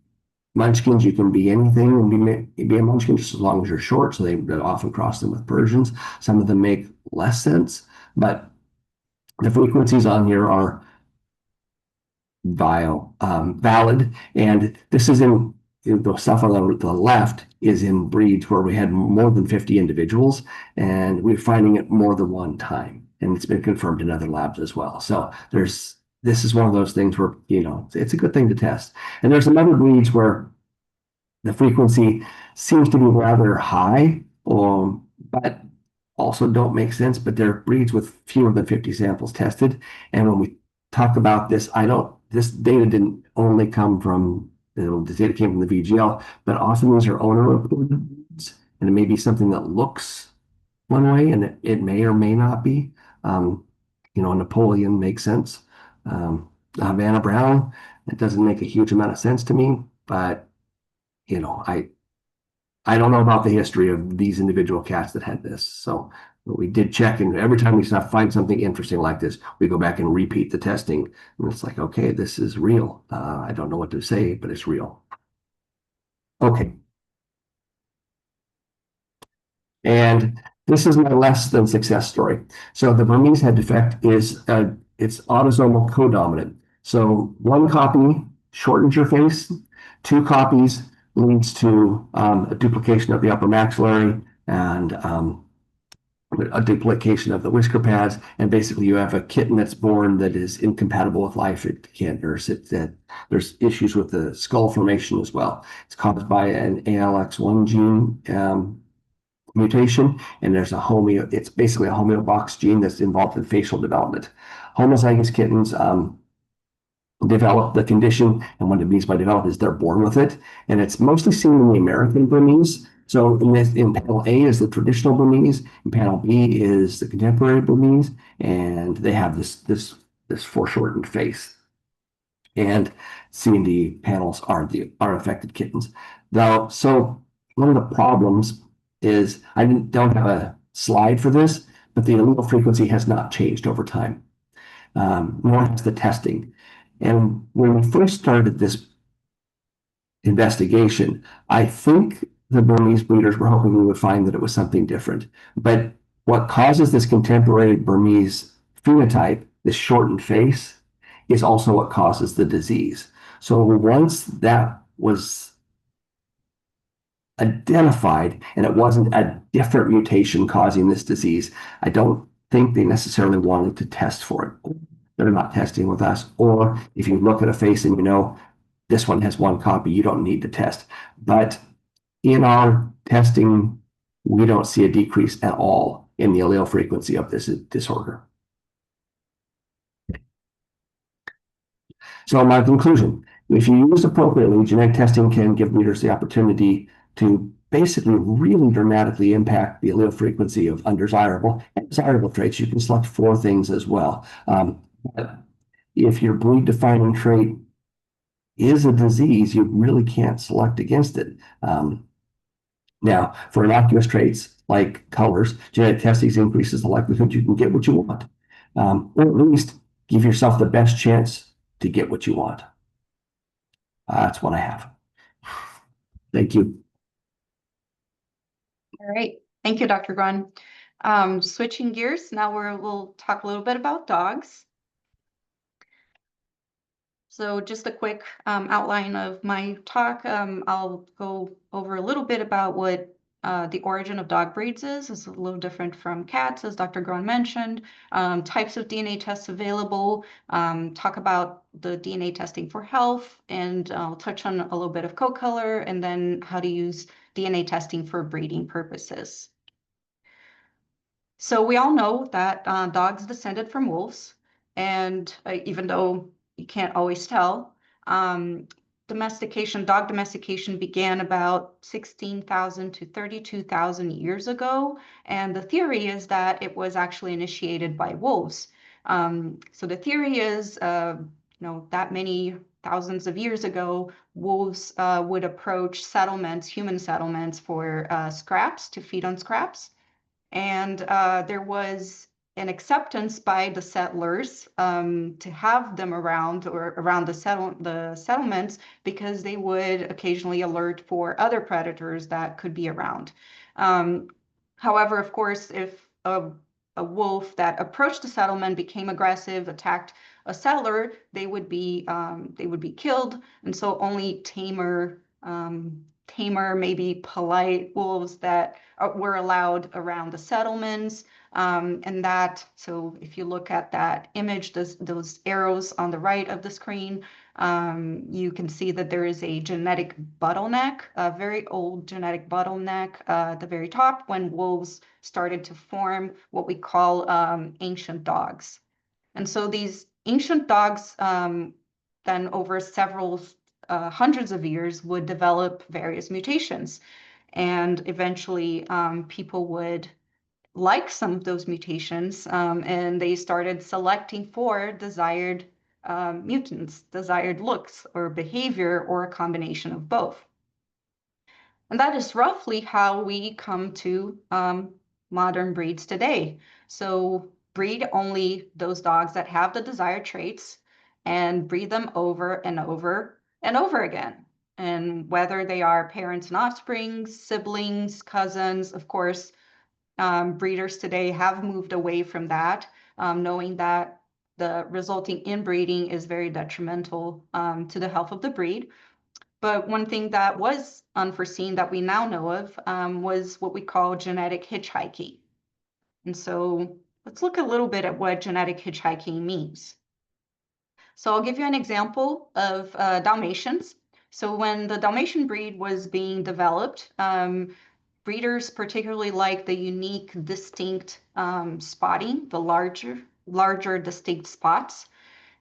Speaker 4: Munchkins, you can be anything and be a Munchkin just as long as you're short. So they often cross them with Persians. Some of them make less sense, but the frequencies on here are valid. And this is in the stuff on the left is in breeds where we had more than 50 individuals, and we're finding it more than one time. And it's been confirmed in other labs as well. So this is one of those things where, it's a good thing to test. And there's some other breeds where the frequency seems to be rather high, but also don't make sense, but they're breeds with fewer than 50 samples tested. And when we talk about this, this data didn't only come from, the data came from the VGL, but often these are owner reported breeds, and it may be something that looks one way and it may or may not be. Napoleon makes sense. Havana Brown, it doesn't make a huge amount of sense to me, but I don't know about the history of these individual cats that had this. So we did check, and every time we find something interesting like this, we go back and repeat the testing. And it's like, okay, this is real. I don't know what to say, but it's real. Okay. And this is my less than success story. So the Burmese head defect is it's autosomal codominant. So one copy shortens your face, two copies leads to a duplication of the upper maxillary and a duplication of the whisker pads. And basically you have a kitten that's born that is incompatible with life. It can't nurse it. There's issues with the skull formation as well. It's caused by an ALX1 gene mutation, and it's basically a homeobox gene that's involved in facial development. Homozygous kittens develop the condition, and what it means by develop is they're born with it, and it's mostly seen in the American Burmese. So in panel A is the traditional Burmese, and panel B is the contemporary Burmese, and they have this foreshortened face. And C and D panels are affected kittens. Now, so one of the problems is I don't have a slide for this, but the allele frequency has not changed over time, nor has the testing. And when we first started this investigation, I think the Burmese breeders were hoping we would find that it was something different. But what causes this contemporary Burmese phenotype, this shortened face, is also what causes the disease. So once that was identified and it wasn't a different mutation causing this disease, I don't think they necessarily wanted to test for it. They're not testing with us. Or if you look at a face and this one has one copy, you don't need to test. But in our testing, we don't see a decrease at all in the allele frequency of this disorder. So my conclusion, if you use appropriately, genetic testing can give breeders the opportunity to basically really dramatically impact the allele frequency of undesirable and desirable traits. You can select for things as well. But if your breed defining trait is a disease, you really can't select against it. Now, for innocuous traits like colors, genetic testing increases the likelihood you can get what you want, or at least give yourself the best chance to get what you want. That's what I have. Thank you.
Speaker 3: All right. Thank you, Dr. Grun. Switching gears, now we'll talk a little bit about dogs. So just a quick outline of my talk. I'll go over a little bit about what the origin of dog breeds is. It's a little different from cats, as Dr. Grun mentioned. Types of DNA tests available. Talk about the DNA testing for health, and I'll touch on a little bit of coat color, and then how to use DNA testing for breeding purposes. So we all know that dogs descended from wolves, and even though you can't always tell, dog domestication began about 16,000 to 32,000 years ago. And the theory is that it was actually initiated by wolves. So the theory is, that many thousands of years ago, wolves would approach settlements, human settlements, for scraps, to feed on scraps. And there was an acceptance by the settlers to have them around, or around the settlements, because they would occasionally alert for other predators that could be around. However, of course, if a wolf that approached the settlement became aggressive, attacked a settler, they would be killed. And so only tamer, maybe polite wolves that were allowed around the settlements. So if you look at that image, those arrows on the right of the screen, you can see that there is a genetic bottleneck, a very old genetic bottleneck at the very top, when wolves started to form what we call ancient dogs. And so these ancient dogs, then over several hundreds of years, would develop various mutations. And eventually people would like some of those mutations, and they started selecting for desired mutants, desired looks or behavior, or a combination of both. And that is roughly how we come to modern breeds today. So breed only those dogs that have the desired traits, and breed them over and over and over again. And whether they are parents and offspring, siblings, cousins, of course, breeders today have moved away from that, knowing that the resulting inbreeding is very detrimental to the health of the breed. But one thing that was unforeseen that we now know of was what we call genetic hitchhiking. And so let's look a little bit at what genetic hitchhiking means. So I'll give you an example of Dalmatians. So when the Dalmatian breed was being developed, breeders particularly like the unique, distinct spotting, the larger distinct spots.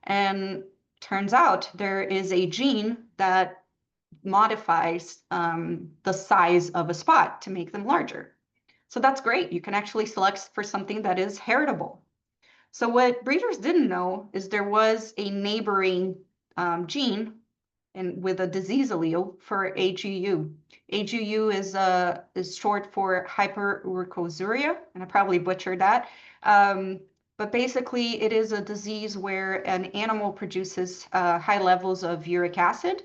Speaker 3: And turns out there is a gene that modifies the size of a spot to make them larger. So that's great. You can actually select for something that is heritable. So what breeders didn't know is there was a neighboring gene and with a disease allele for AGU. AGU is short for hyperuricosuriia, and I probably butchered that. But basically, it is a disease where an animal produces high levels of uric acid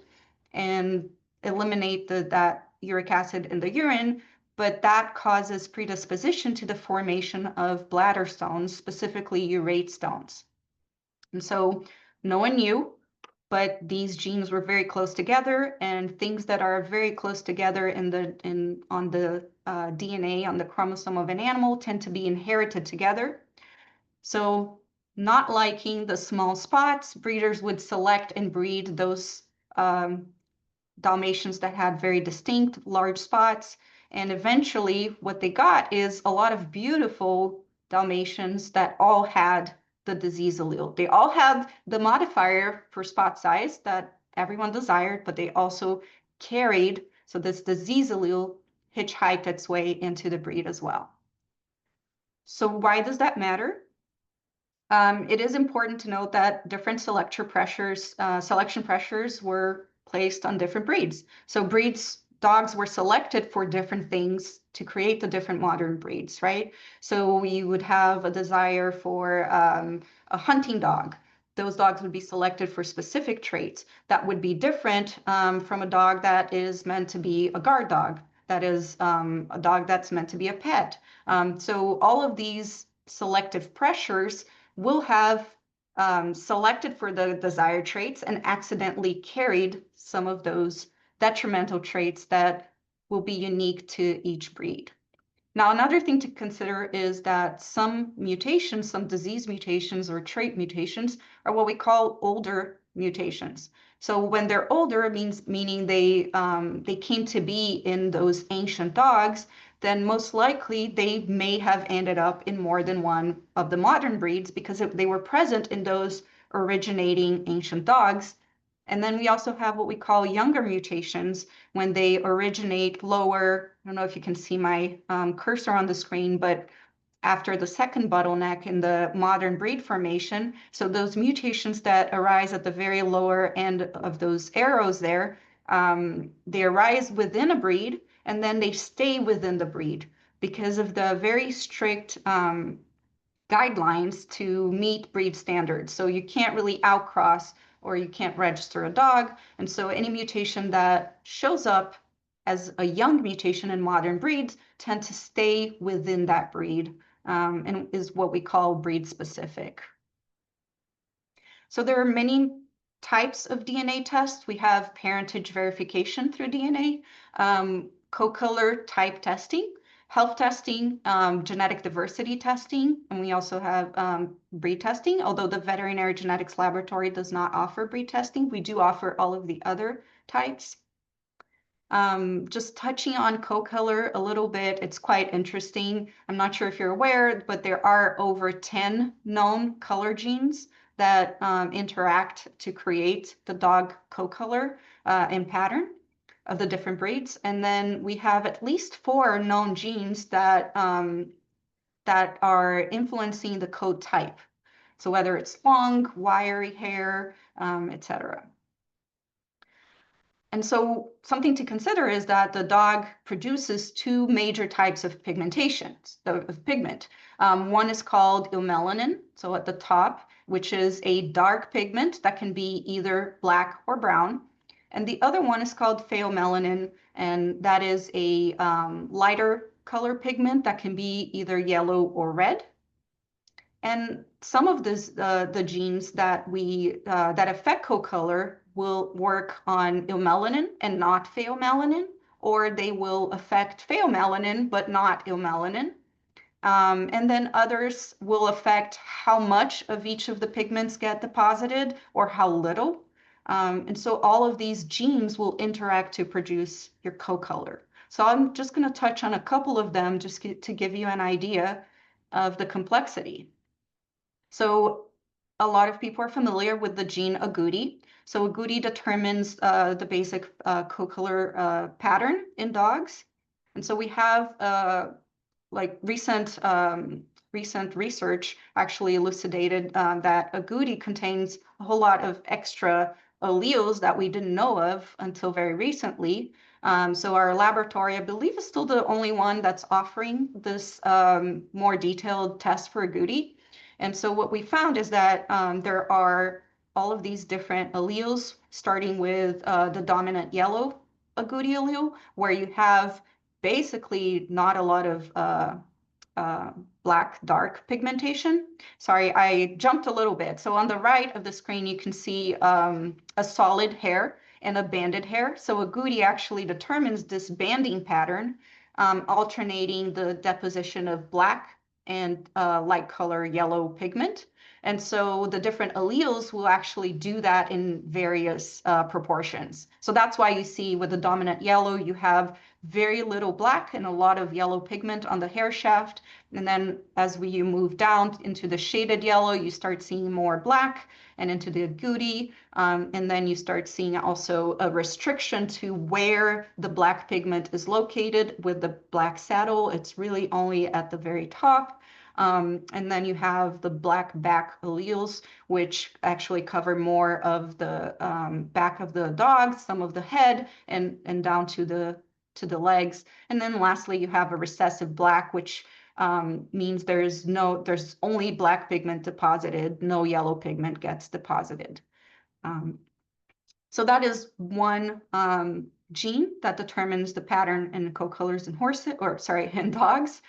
Speaker 3: and eliminate that uric acid in the urine, but that causes predisposition to the formation of bladder stones, specifically urate stones. And so no one knew, but these genes were very close together, and things that are very close together on the DNA, on the chromosome of an animal, tend to be inherited together. So not liking the small spots, breeders would select and breed those Dalmatians that had very distinct large spots. And eventually what they got is a lot of beautiful Dalmatians that all had the disease allele. They all had the modifier for spot size that everyone desired, but they also carried, so this disease allele hitchhiked its way into the breed as well. So why does that matter? It is important to note that different selection pressures were placed on different breeds. So dogs were selected for different things to create the different modern breeds, right? So we would have a desire for a hunting dog. Those dogs would be selected for specific traits that would be different from a dog that is meant to be a guard dog, that is a dog that's meant to be a pet. So all of these selective pressures will have selected for the desired traits and accidentally carried some of those detrimental traits that will be unique to each breed. Now, another thing to consider is that some mutations, some disease mutations or trait mutations, are what we call older mutations. So when they're older, meaning they came to be in those ancient dogs, then most likely they may have ended up in more than one of the modern breeds because they were present in those originating ancient dogs. And then we also have what we call younger mutations when they originate lower. I don't know if you can see my cursor on the screen, but after the second bottleneck in the modern breed formation. So those mutations that arise at the very lower end of those arrows there, they arise within a breed and then they stay within the breed because of the very strict guidelines to meet breed standards. So you can't really outcross or you can't register a dog. And so any mutation that shows up as a young mutation in modern breeds tend to stay within that breed and is what we call breed specific. So there are many types of DNA tests. We have parentage verification through DNA, co-color type testing, health testing, genetic diversity testing, and we also have breed testing. Although the Veterinary Genetics Laboratory does not offer breed testing, we do offer all of the other types. Just touching on co-color a little bit, it's quite interesting. I'm not sure if you're aware, but there are over 10 known color genes that interact to create the dog co-color and pattern of the different breeds. And then we have at least 4 known genes that, that are influencing the coat type. So whether it's long, wiry hair, etc. And so something to consider is that the dog produces 2 major types of pigmentations, of pigment. One is called eumelanin, so at the top, which is a dark pigment that can be either black or brown. And the other one is called pheomelanin, and that is a lighter color pigment that can be either yellow or red. And some of this, the genes that that affect co-color will work on eumelanin and not pheomelanin, or they will affect pheomelanin but not eumelanin. And then others will affect how much of each of the pigments get deposited or how little. And so all of these genes will interact to produce your co-color. So I'm just going to touch on a couple of them just to give you an idea of the complexity. So a lot of people are familiar with the gene agouti. So agouti determines the basic co-color pattern in dogs. And so we have like recent research actually elucidated that agouti contains a whole lot of extra alleles that we didn't know of until very recently. So our laboratory, I believe, is still the only one that's offering this more detailed test for agouti. And so what we found is that there are all of these different alleles, starting with the dominant yellow agouti allele, where you have basically not a lot of black dark pigmentation. Sorry, I jumped a little bit. So on the right of the screen, you can see a solid hair and a banded hair. So agouti actually determines this banding pattern, alternating the deposition of black and light color yellow pigment. And so the different alleles will actually do that in various proportions. So that's why you see with the dominant yellow, you have very little black and a lot of yellow pigment on the hair shaft. And then as you move down into the shaded yellow, you start seeing more black and into the agouti. And then you start seeing also a restriction to where the black pigment is located with the black saddle. It's really only at the very top. And then you have the black back alleles, which actually cover more of the back of the dog, some of the head, and down to the legs. And then lastly, you have a recessive black, which means there's only black pigment deposited, no yellow pigment gets deposited. So that is one gene that determines the pattern in co-colors in horses, or sorry, in dogs.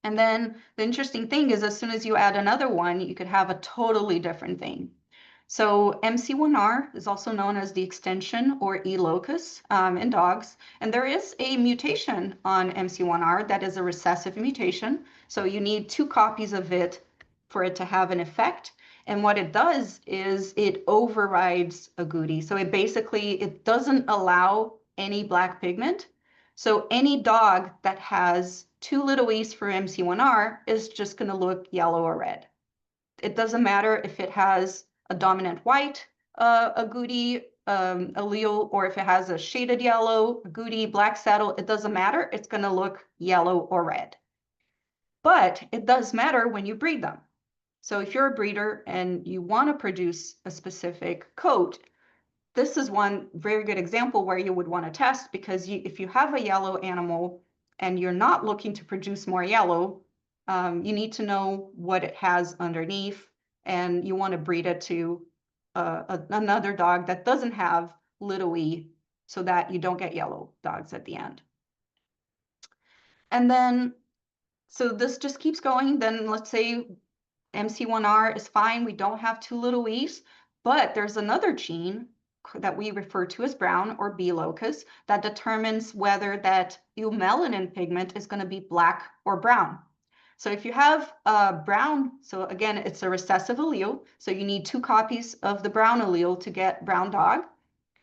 Speaker 3: And then the interesting thing is as soon as you add another one, you could have a totally different thing. So MC1R is also known as the extension or E locus in dogs. And there is a mutation on MC1R that is a recessive mutation. So you need 2 copies of it for it to have an effect. And what it does is it overrides agouti. So it doesn't allow any black pigment. So any dog that has 2 little e's for MC1R is just going to look yellow or red. It doesn't matter if it has a dominant white agouti allele, or if it has a shaded yellow, agouti, black saddle, it doesn't matter. It's going to look yellow or red. But it does matter when you breed them. So if you're a breeder and you want to produce a specific coat, this is one very good example where you would want to test, because if you have a yellow animal and you're not looking to produce more yellow, you need to know what it has underneath, and you want to breed it to another dog that doesn't have little e, so that you don't get yellow dogs at the end. And then, so this just keeps going. Then let's say MC1R is fine. We don't have two little e's, but there's another gene that we refer to as brown, or B locus, that determines whether that eumelanin pigment is going to be black or brown. So if you have brown, so again, it's a recessive allele, so you need 2 copies of the brown allele to get brown dog,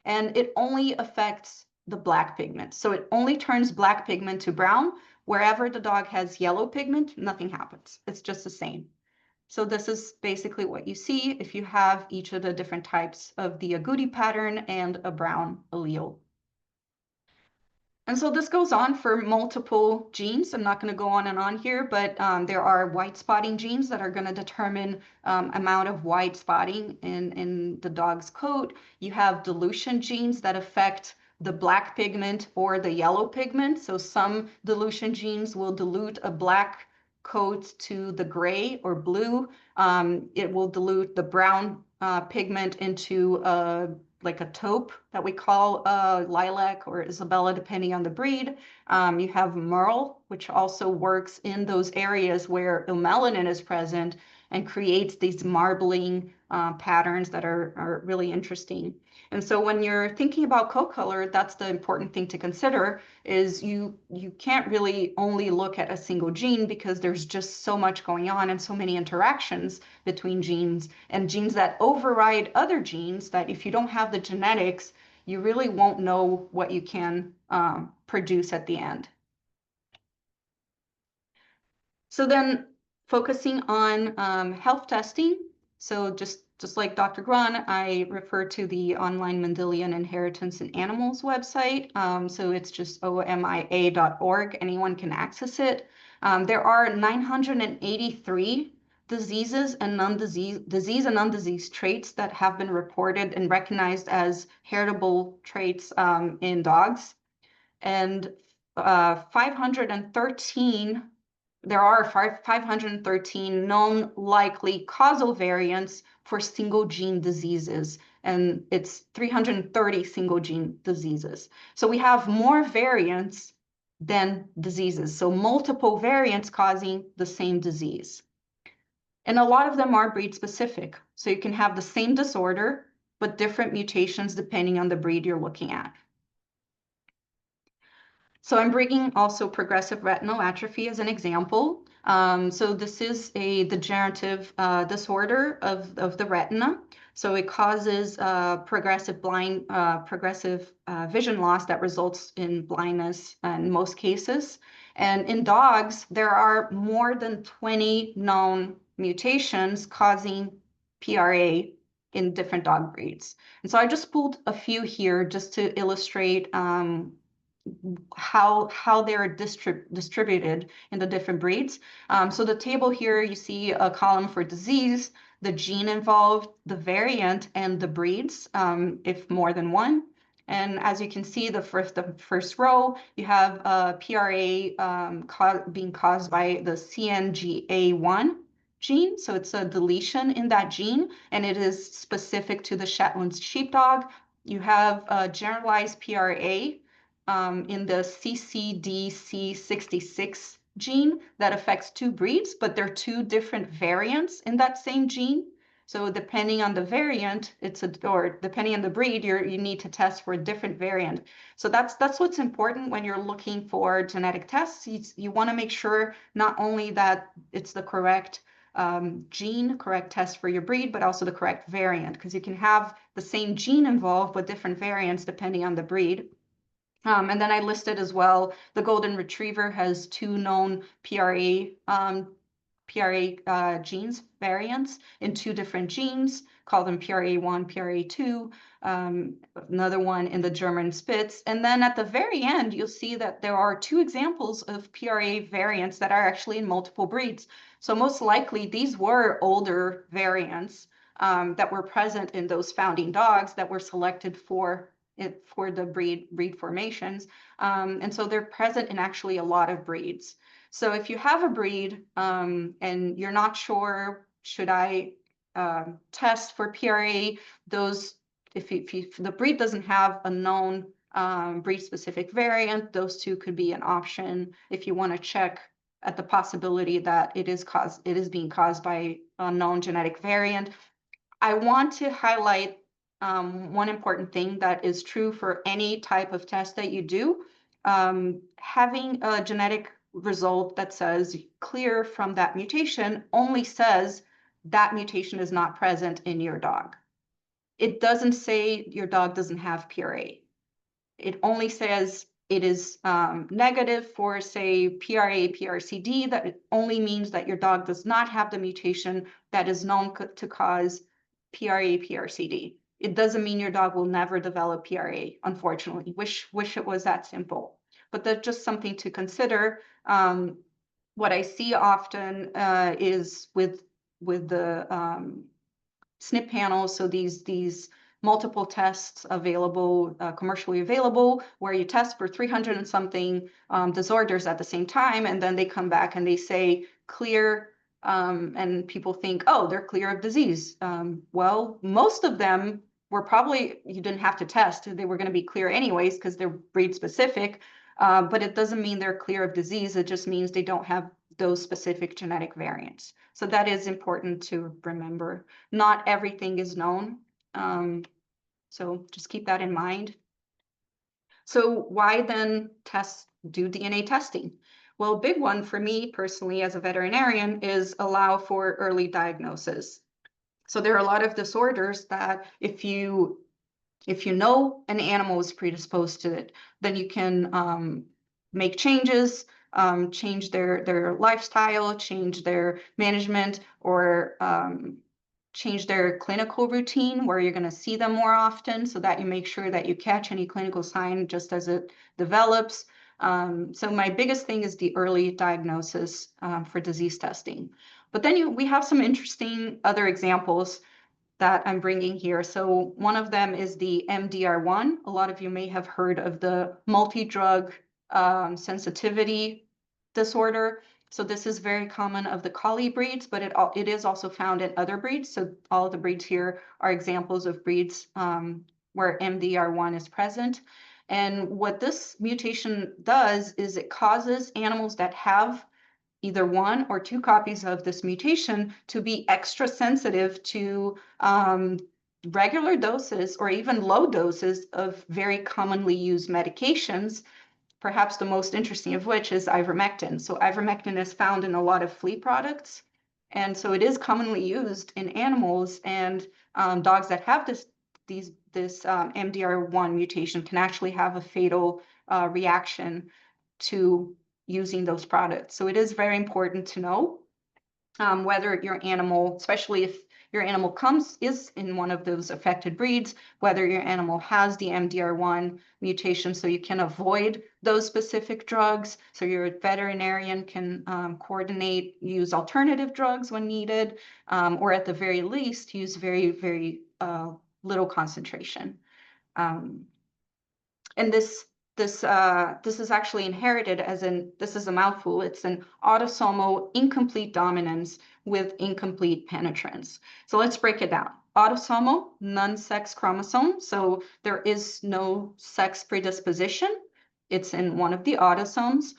Speaker 3: and it only affects the black pigment. So it only turns black pigment to brown. Wherever the dog has yellow pigment, nothing happens. It's just the same. So this is basically what you see if you have each of the different types of the agouti pattern and a brown allele. And so this goes on for multiple genes. I'm not going to go on and on here, but there are white spotting genes that are going to determine amount of white spotting in the dog's coat. You have dilution genes that affect the black pigment or the yellow pigment. So some dilution genes will dilute a black coat to the gray or blue. It will dilute the brown pigment into like a taupe that we call lilac or Isabella, depending on the breed. You have merle, which also works in those areas where eumelanin is present and creates these marbling patterns that are really interesting. And so when you're thinking about coat color, that's the important thing to consider, is you can't really only look at a single gene, because there's just so much going on and so many interactions between genes, and genes that override other genes, that if you don't have the genetics, you really won't know what you can produce at the end. So then focusing on health testing. So just like Dr. Grun, I refer to the online Mendelian Inheritance in Animals website. So it's just omia.org. Anyone can access it. There are 983 diseases and non-disease traits that have been reported and recognized as heritable traits in dogs. And 513 there are 513 known likely causal variants for single gene diseases, and it's 330 single gene diseases. So we have more variants than diseases, so multiple variants causing the same disease. And a lot of them are breed specific. So you can have the same disorder, but different mutations depending on the breed you're looking at. So I'm bringing also progressive retinal atrophy as an example. So this is a degenerative disorder of the retina. So it causes progressive vision loss that results in blindness in most cases. And in dogs, there are more than 20 known mutations causing PRA in different dog breeds. And so I just pulled a few here just to illustrate how they're distributed in the different breeds. So the table here, you see a column for disease, the gene involved, the variant, and the breeds, if more than one. And as you can see, the first row, you have PRA being caused by the CNGA1 gene. So it's a deletion in that gene, and it is specific to the Shetland sheepdog. You have generalized PRA in the CCDC66 gene that affects 2 breeds, but there are 2 different variants in that same gene. So depending on the variant, or depending on the breed, you need to test for a different variant. So that's what's important when you're looking for genetic tests. You want to make sure not only that it's the correct gene, correct test for your breed, but also the correct variant, because you can have the same gene involved with different variants depending on the breed. And then I listed as well, the golden retriever has 2 known PRA genes variants in 2 different genes call them PRA1, PRA2, another one in the German Spitz. And then at the very end, you'll see that there are 2 examples of PRA variants that are actually in multiple breeds. So most likely these were older variants that were present in those founding dogs that were selected for the breed formations. And so they're present in actually a lot of breeds. So if you have a breed and you're not sure, should I test for PRA, those, if the breed doesn't have a known breed-specific variant, those 2 could be an option if you want to check at the possibility that it is being caused by a known genetic variant. I want to highlight one important thing that is true for any type of test that you do. Having a genetic result that says clear from that mutation only says that mutation is not present in your dog. It doesn't say your dog doesn't have PRA. It only says it is negative for, say, PRA, PRCD. That it only means that your dog does not have the mutation that is known to cause PRA, PRCD. It doesn't mean your dog will never develop PRA, unfortunately. Wish it was that simple. But that's just something to consider. What I see often is with the SNP panels, so these multiple tests available, commercially available, where you test for 300 and something disorders at the same time, and then they come back and they say clear, and people think, oh, they're clear of disease. Well, most of them were probably, you didn't have to test, they were going to be clear anyways because they're breed specific, but it doesn't mean they're clear of disease. It just means they don't have those specific genetic variants. So that is important to remember. Not everything is known. So just keep that in mind. So why then do DNA testing? Well, a big one for me personally as a veterinarian is allow for early diagnosis. So there are a lot of disorders that if you know an animal is predisposed to it, then you can make changes, change their lifestyle, change their management, or change their clinical routine where you're going to see them more often so that you make sure that you catch any clinical sign just as it develops. So my biggest thing is the early diagnosis for disease testing. But then we have some interesting other examples that I'm bringing here. So one of them is the MDR1. A lot of you may have heard of the multi-drug sensitivity disorder. So this is very common of the collie breeds, but it is also found in other breeds. So all of the breeds here are examples of breeds where MDR1 is present. And what this mutation does is it causes animals that have either 1 or 2 copies of this mutation to be extra sensitive to regular doses or even low doses of very commonly used medications, perhaps the most interesting of which is ivermectin. So ivermectin is found in a lot of flea products. And so it is commonly used in animals, and dogs that have this MDR1 mutation can actually have a fatal reaction to using those products. So it is very important to know whether your animal, especially if your animal is in one of those affected breeds, whether your animal has the MDR1 mutation, so you can avoid those specific drugs. So your veterinarian can coordinate, use alternative drugs when needed, or at the very least, use very, very little concentration. And this is actually inherited this is a mouthful, it's an autosomal incomplete dominance with incomplete penetrance. So let's break it down. Autosomal, non-sex chromosome, so there is no sex predisposition. It's in one of the autosomes.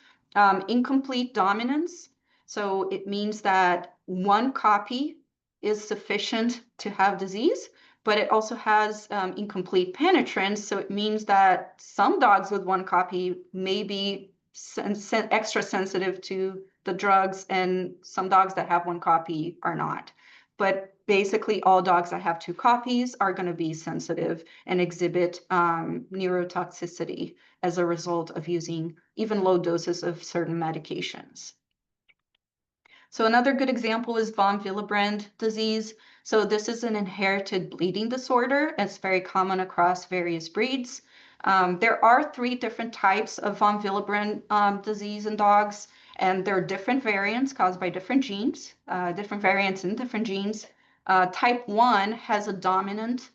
Speaker 3: Incomplete dominance, so it means that 1 copy is sufficient to have disease, but it also has incomplete penetrance. So it means that some dogs with 1 copy may be extra sensitive to the drugs, and some dogs that have 1 copy are not. But basically all dogs that have 2 copies are going to be sensitive and exhibit neurotoxicity as a result of using even low doses of certain medications. So another good example is von Willebrand disease. So this is an inherited bleeding disorder. It's very common across various breeds. There are 3 different types of von Willebrand disease in dogs, and there are different variants caused by different genes, different variants in different genes. Type 1 has a dominant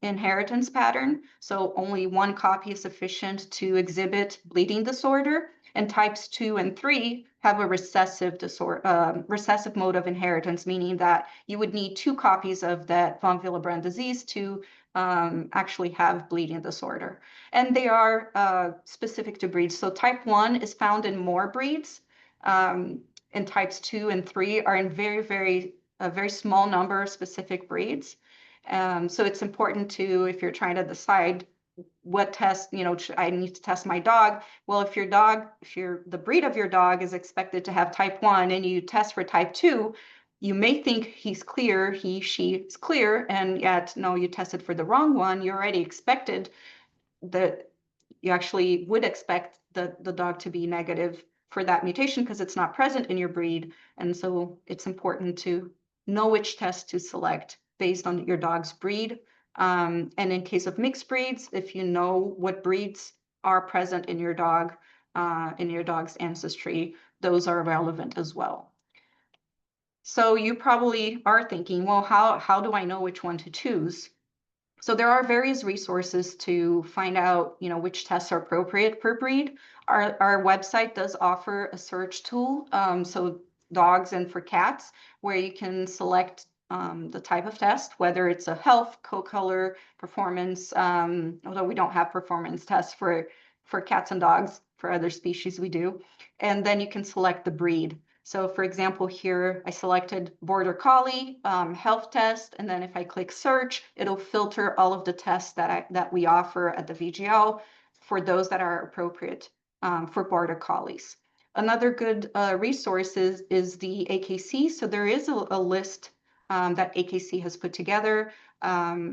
Speaker 3: inheritance pattern, so only 1 copy is sufficient to exhibit bleeding disorder. And types 2 and 3 have a recessive disorder, recessive mode of inheritance, meaning that you would need 2 copies of that von Willebrand disease to actually have bleeding disorder. And they are specific to breeds. So type 1 is found in more breeds, and types 2 and 3 are in a very small number of specific breeds. So it's important to, if you're trying to decide what test, I need to test my dog. Well, if the breed of your dog is expected to have type 1 and you test for type 2, you may think he, she is clear, and yet, no, you tested for the wrong one. You already expected that, you actually would expect the dog to be negative for that mutation because it's not present in your breed. And so it's important to know which test to select based on your dog's breed. And in case of mixed breeds, if you know what breeds are present in your dog, in your dog's ancestry, those are relevant as well. So you probably are thinking, well, how do I know which one to choose? So there are various resources to find out, which tests are appropriate per breed. Our website does offer a search tool, so dogs and for cats, where you can select the type of test, whether it's a health, co-color, performance, although we don't have performance tests for cats and dogs. For other species we do. And then you can select the breed. So for example, here I selected Border Collie, health test, and then if I click search, it'll filter all of the tests that we offer at the VGL for those that are appropriate for Border Collies. Another good resource is the AKC. So there is a list that AKC has put together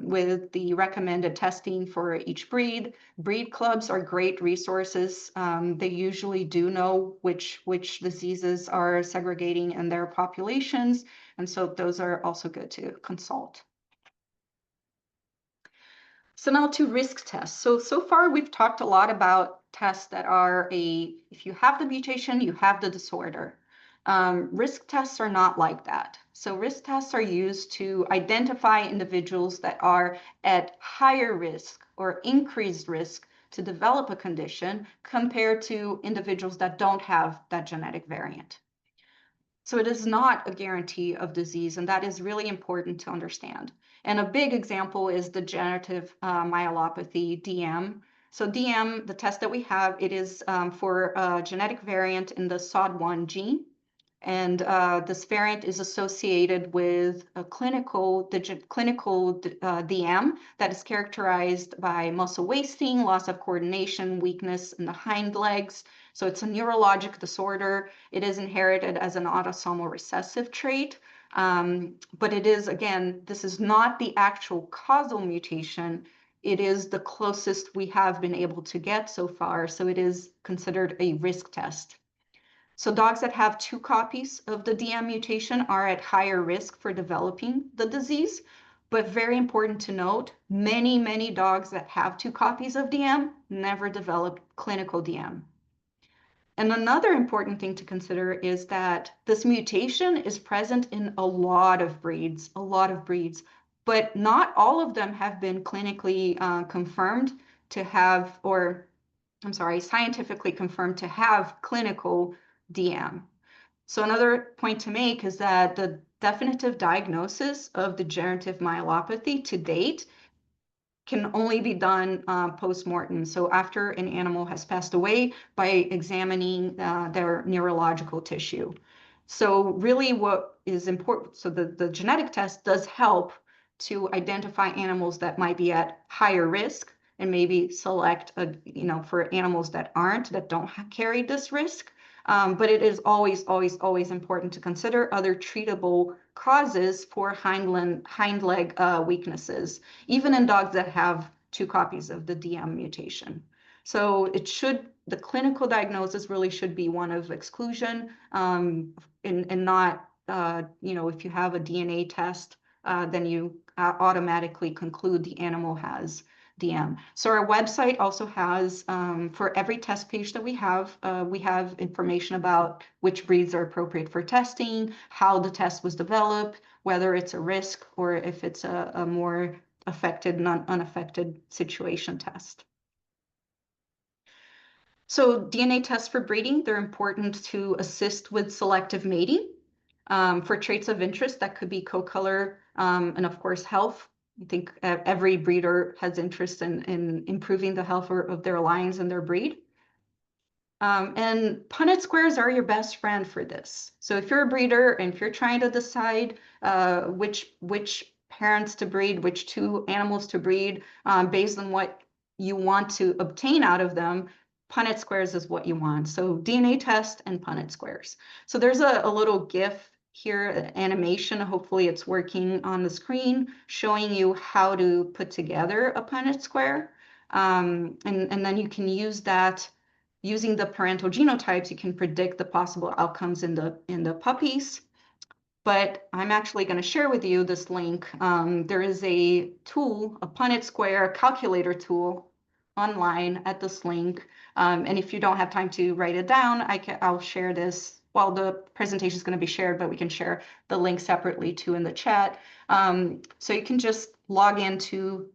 Speaker 3: with the recommended testing for each breed. Breed clubs are great resources. They usually do know which diseases are segregating in their populations, and so those are also good to consult. So now to risk tests. So far we've talked a lot about tests that are if you have the mutation, you have the disorder. Risk tests are not like that. So risk tests are used to identify individuals that are at higher risk or increased risk to develop a condition compared to individuals that don't have that genetic variant. So it is not a guarantee of disease, and that is really important to understand. And a big example is degenerative myelopathy, DM. So DM, the test that we have, it is for a genetic variant in the SOD1 gene. And this variant is associated with a clinical DM that is characterized by muscle wasting, loss of coordination, weakness in the hind legs. So it's a neurologic disorder. It is inherited as an autosomal recessive trait. But it is, again, this is not the actual causal mutation. It is the closest we have been able to get so far. So it is considered a risk test. So dogs that have 2 copies of the DM mutation are at higher risk for developing the disease. But very important to note, many dogs that have 2 copies of DM never develop clinical DM. And another important thing to consider is that this mutation is present in a lot of breeds, but not all of them have been clinically confirmed to have, or I'm sorry, scientifically confirmed to have clinical DM. So another point to make is that the definitive diagnosis of degenerative myelopathy to date can only be done post-mortem. So after an animal has passed away, by examining their neurological tissue. So really what is important, so the genetic test does help to identify animals that might be at higher risk and maybe select, for animals that don't carry this risk. But it is always important to consider other treatable causes for hind leg weaknesses, even in dogs that have 2 copies of the DM mutation. So it should the clinical diagnosis really should be one of exclusion, and not, if you have a DNA test, then you automatically conclude the animal has DM. So our website also has, for every test page that we have information about which breeds are appropriate for testing, how the test was developed, whether it's a risk or if it's a more affected, unaffected situation test. So DNA tests for breeding, they're important to assist with selective mating. For traits of interest, that could be co-color, and of course health. I think every breeder has interest in improving the health of their lions and their breed. And Punnett squares are your best friend for this. So if you're a breeder and if you're trying to decide which parents to breed, which two animals to breed, based on what you want to obtain out of them, Punnett squares is what you want. So DNA test and Punnett squares. So there's a little GIF here, animation. Hopefully it's working on the screen, showing you how to put together a Punnett square. And then you can use that. Using the parental genotypes, you can predict the possible outcomes in the puppies. But I'm actually going to share with you this link. There is a tool, a Punnett square calculator tool online at this link. And if you don't have time to write it down, I'll share this. Well, the presentation is going to be shared, but we can share the link separately too in the chat. So you can just log into,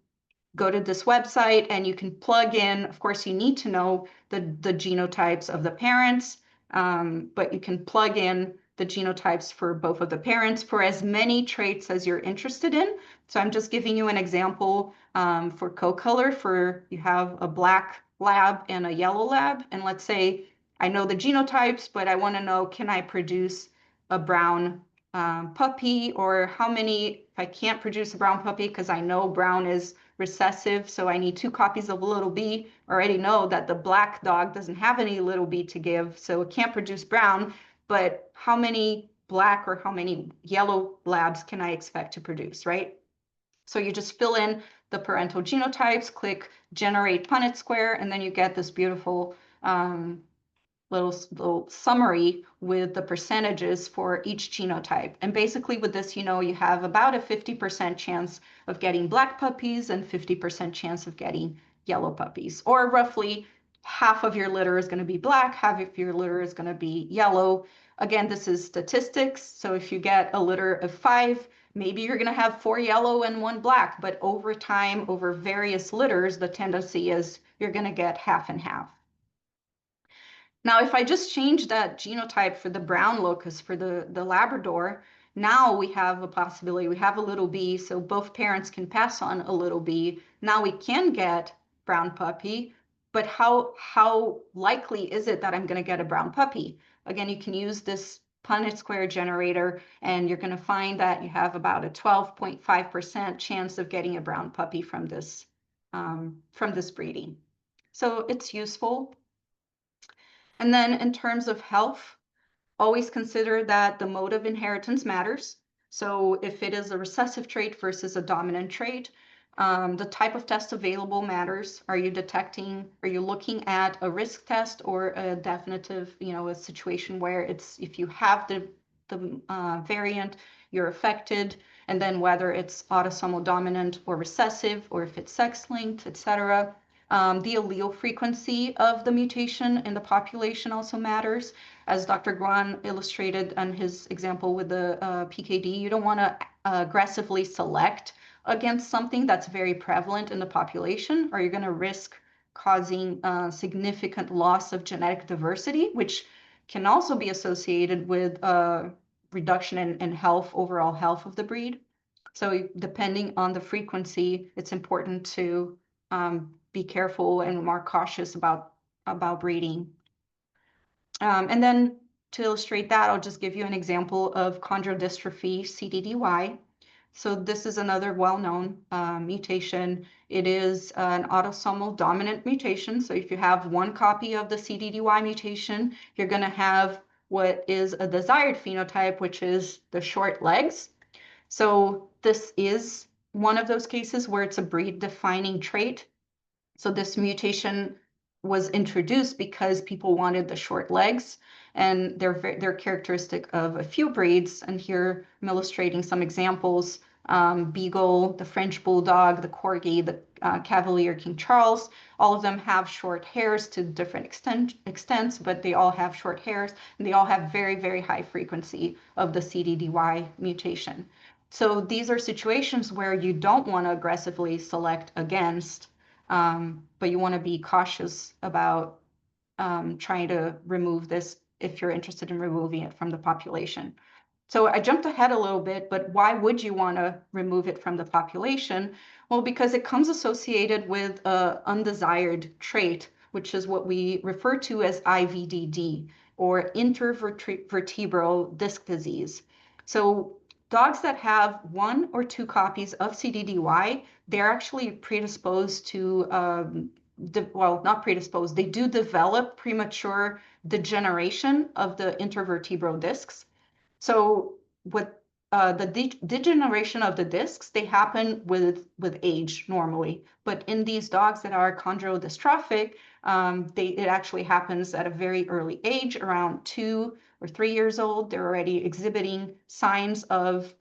Speaker 3: go to this website and you can plug in. Of course, you need to know the genotypes of the parents, but you can plug in the genotypes for both of the parents for as many traits as you're interested in. So I'm just giving you an example for co-color. For you have a black lab and a yellow lab, and let's say I know the genotypes, but I want to know, can I produce a brown puppy, or how many, if I can't produce a brown puppy because I know brown is recessive, so I need 2 copies of little b. I already know that the black dog doesn't have any little b to give, so it can't produce brown, but how many black or how many yellow labs can I expect to produce, right? So you just fill in the parental genotypes, click generate Punnett square, and then you get this beautiful little summary with the percentages for each genotype. And basically with this, you have about a 50% chance of getting black puppies and 50% chance of getting yellow puppies, or roughly half of your litter is going to be black, half of your litter is going to be yellow. Again, this is statistics. So if you get a litter of 5, maybe you're going to have 4 yellow and 1 black, but over time, over various litters, the tendency is you're going to get half and half. Now, if I just change that genotype for the brown locus for the Labrador, now we have a possibility. We have a little b, so both parents can pass on a little b. Now we can get brown puppy, but how likely is it that I'm going to get a brown puppy? Again, you can use this Punnett square generator, and you're going to find that you have about a 12.5% chance of getting a brown puppy from this breeding. So it's useful. And then in terms of health, always consider that the mode of inheritance matters. So if it is a recessive trait versus a dominant trait, the type of test available matters. Are you looking at a risk test or a definitive, a situation where if you have the variant, you're affected, and then whether it's autosomal dominant or recessive, or if it's sex-linked, etc. The allele frequency of the mutation in the population also matters. As Dr. Guan illustrated on his example with the PKD, you don't want to aggressively select against something that's very prevalent in the population, or you're going to risk causing significant loss of genetic diversity, which can also be associated with reduction in health, overall health of the breed. So depending on the frequency, it's important to be careful and more cautious about breeding. And then to illustrate that, I'll just give you an example of chondrodystrophy, CDDY. So this is another well-known mutation. It is an autosomal dominant mutation. So if you have 1 copy of the CDDY mutation, you're going to have what is a desired phenotype, which is the short legs. So this is one of those cases where it's a breed-defining trait. So this mutation was introduced because people wanted the short legs, and they're characteristic of a few breeds. And here I'm illustrating some examples. Beagle, the French Bulldog, the Corgi, the Cavalier King Charles, all of them have short hairs to different extents, but they all have short hairs, and they all have very, very high frequency of the CDDY mutation. So these are situations where you don't want to aggressively select against, but you want to be cautious about trying to remove this if you're interested in removing it from the population. So I jumped ahead a little bit, but why would you want to remove it from the population? Well, because it comes associated with an undesired trait, which is what we refer to as IVDD, or intervertebral disc disease. So dogs that have 1 or 2 copies of CDDY, they're actually predisposed to, well, not predisposed, they do develop premature degeneration of the intervertebral discs. So what the degeneration of the discs, they happen with age normally, but in these dogs that are chondrodystrophic, it actually happens at a very early age, around 2 or 3 years old. They're already exhibiting signs of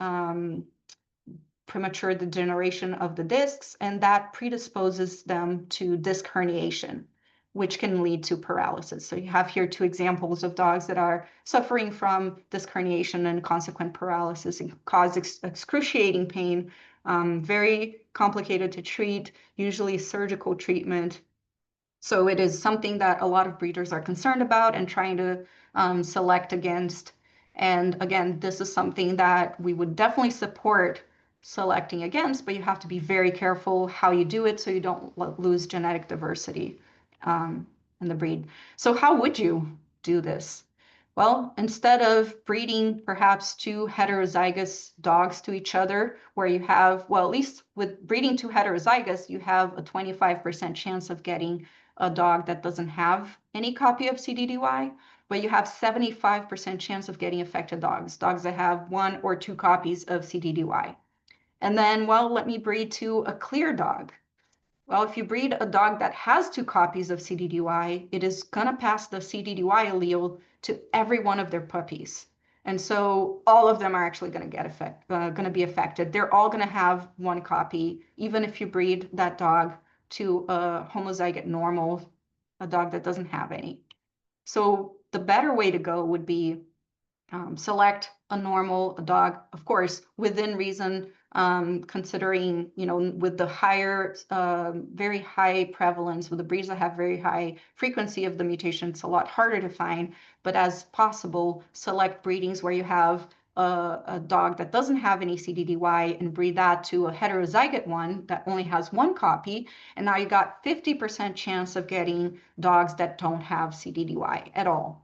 Speaker 3: premature degeneration of the discs, and that predisposes them to disc herniation, which can lead to paralysis. So you have here 2 examples of dogs that are suffering from disc herniation and consequent paralysis, and cause excruciating pain, very complicated to treat, usually surgical treatment. So it is something that a lot of breeders are concerned about and trying to select against. And again, this is something that we would definitely support selecting against, but you have to be very careful how you do it so you don't lose genetic diversity in the breed. So how would you do this? Well, instead of breeding perhaps 2 heterozygous dogs to each other, where you have, well, at least with breeding 2 heterozygous, you have a 25% chance of getting a dog that doesn't have any copy of CDDY, but you have 75% chance of getting affected dogs that have 1 or 2 copies of CDDY. And then, well, let me breed to a clear dog. Well, if you breed a dog that has 2 copies of CDDY, it is going to pass the CDDY allele to every one of their puppies. And so all of them are actually going to be affected. They're all going to have 1 copy, even if you breed that dog to a homozygote normal, a dog that doesn't have any. So the better way to go would be select a normal dog, of course, within reason, considering, with the higher, very high prevalence, with the breeds that have very high frequency of the mutation, it's a lot harder to find, but as possible, select breedings where you have a dog that doesn't have any CDDY and breed that to a heterozygote one that only has 1 copy, and now you got 50% chance of getting dogs that don't have CDDY at all.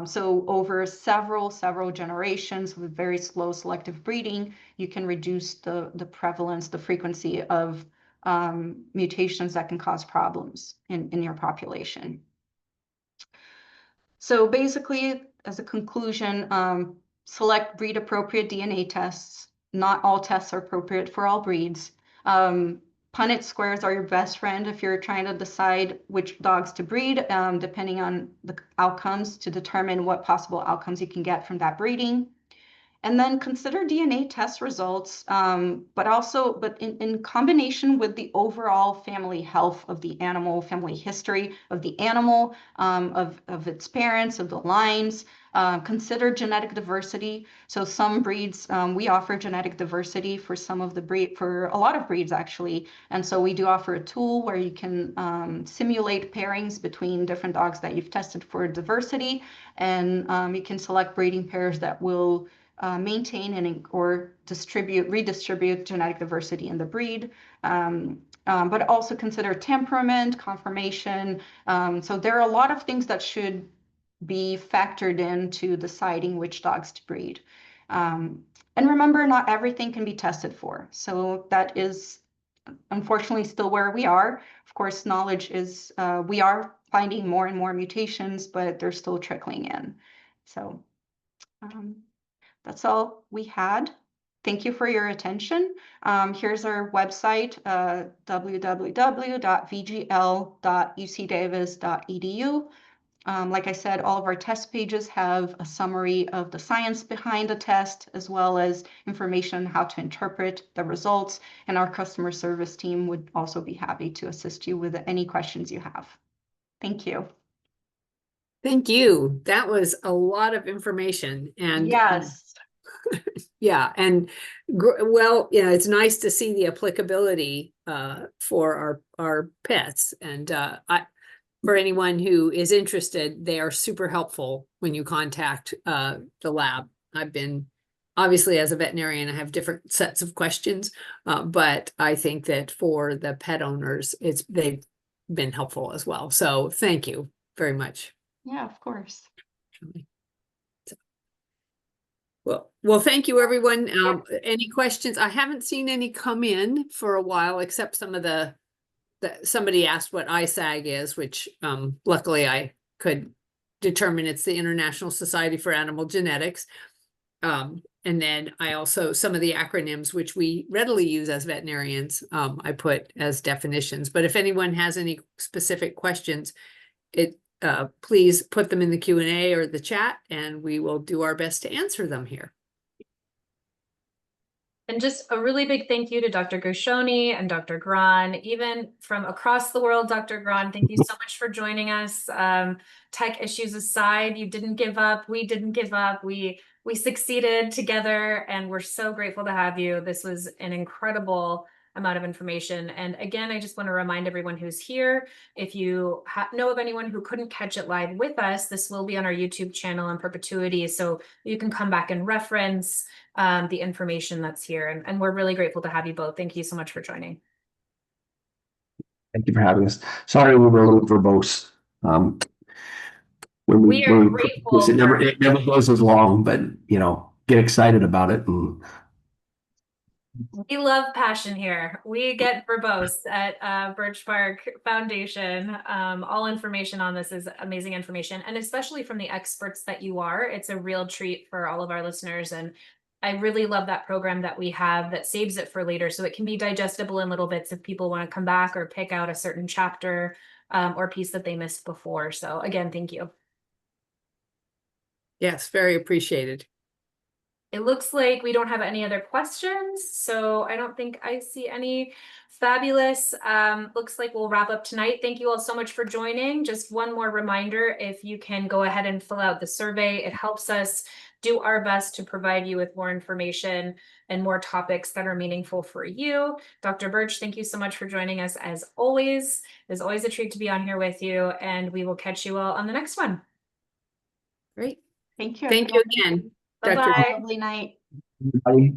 Speaker 3: So over several generations with very slow selective breeding, you can reduce the prevalence, the frequency of mutations that can cause problems in your population. So basically, as a conclusion, select breed appropriate DNA tests. Not all tests are appropriate for all breeds. Punnett squares are your best friend if you're trying to decide which dogs to breed, depending on the outcomes, to determine what possible outcomes you can get from that breeding. And then consider DNA test results, but in combination with the overall family health of the animal, family history of the animal, of its parents, of the lines. Consider genetic diversity. So some breeds, we offer genetic diversity for for a lot of breeds actually. And so we do offer a tool where you can simulate pairings between different dogs that you've tested for diversity, and you can select breeding pairs that will maintain or redistribute genetic diversity in the breed, but also consider temperament, conformation. So there are a lot of things that should be factored into deciding which dogs to breed. And remember, not everything can be tested for. So that is unfortunately still where we are. Of course, knowledge is, we are finding more and more mutations, but they're still trickling in. So that's all we had. thank you for your attention. Here's our website, www.vgl.ucdavis.edu. Like I said, all of our test pages have a summary of the science behind the test, as well as information on how to interpret the results. And our customer service team would also be happy to assist you with any questions you have. Thank you.
Speaker 2: Thank you. That was a lot of information. And
Speaker 3: Yes.
Speaker 2: yeah, and well, yeah, it's nice to see the applicability for our pets. And for anyone who is interested, they are super helpful when you contact the lab. I've been, obviously as a veterinarian, I have different sets of questions, but I think that for the pet owners, they've been helpful as well. So thank you very much.
Speaker 3: Yeah, of course.
Speaker 2: Well, thank you, everyone. Any questions? I haven't seen any come in for a while, except some of somebody asked what ISAG is, which luckily I could determine it's the International Society for Animal Genetics. And then I also, some of the acronyms, which we readily use as veterinarians, I put as definitions. But if anyone has any specific questions, please put them in the Q&A or the chat, and we will do our best to answer them here.
Speaker 1: And just a really big thank you to Dr. Gershoni and Dr. Gran, even from across the world. Dr. Gran, thank you so much for joining us. Tech issues aside, you didn't give up. We didn't give up. We succeeded together, and we're so grateful to have you. This was an incredible amount of information. And again, I just want to remind everyone who's here, if you know of anyone who couldn't catch it live with us, this will be on our YouTube channel in perpetuity. So you can come back and reference the information that's here. And we're really grateful to have you both. Thank you so much for joining.
Speaker 4: Thank you for having us. Sorry, we were a little verbose.
Speaker 1: We are grateful.
Speaker 4: It never goes as long, but get excited about it. And
Speaker 1: we love passion here. We get verbose at BirchBark Foundation. All information on this is amazing information, and especially from the experts that you are. It's a real treat for all of our listeners. And I really love that program that we have that saves it for later, so it can be digestible in little bits if people want to come back or pick out a certain chapter or piece that they missed before. So again, thank you.
Speaker 2: Yes, very appreciated.
Speaker 1: It looks like we don't have any other questions, so I don't think I see any. Fabulous. Looks like we'll wrap up tonight. Thank you all so much for joining. Just one more reminder, if you can go ahead and fill out the survey, it helps us do our best to provide you with more information and more topics that are meaningful for you. Dr. Birch, thank you so much for joining us as always. It's always a treat to be on here with you, and we will catch you all on the next one.
Speaker 2: Great.
Speaker 3: Thank you.
Speaker 2: Thank you again.
Speaker 1: Bye-bye.
Speaker 3: Lovely night.
Speaker 4: everybody,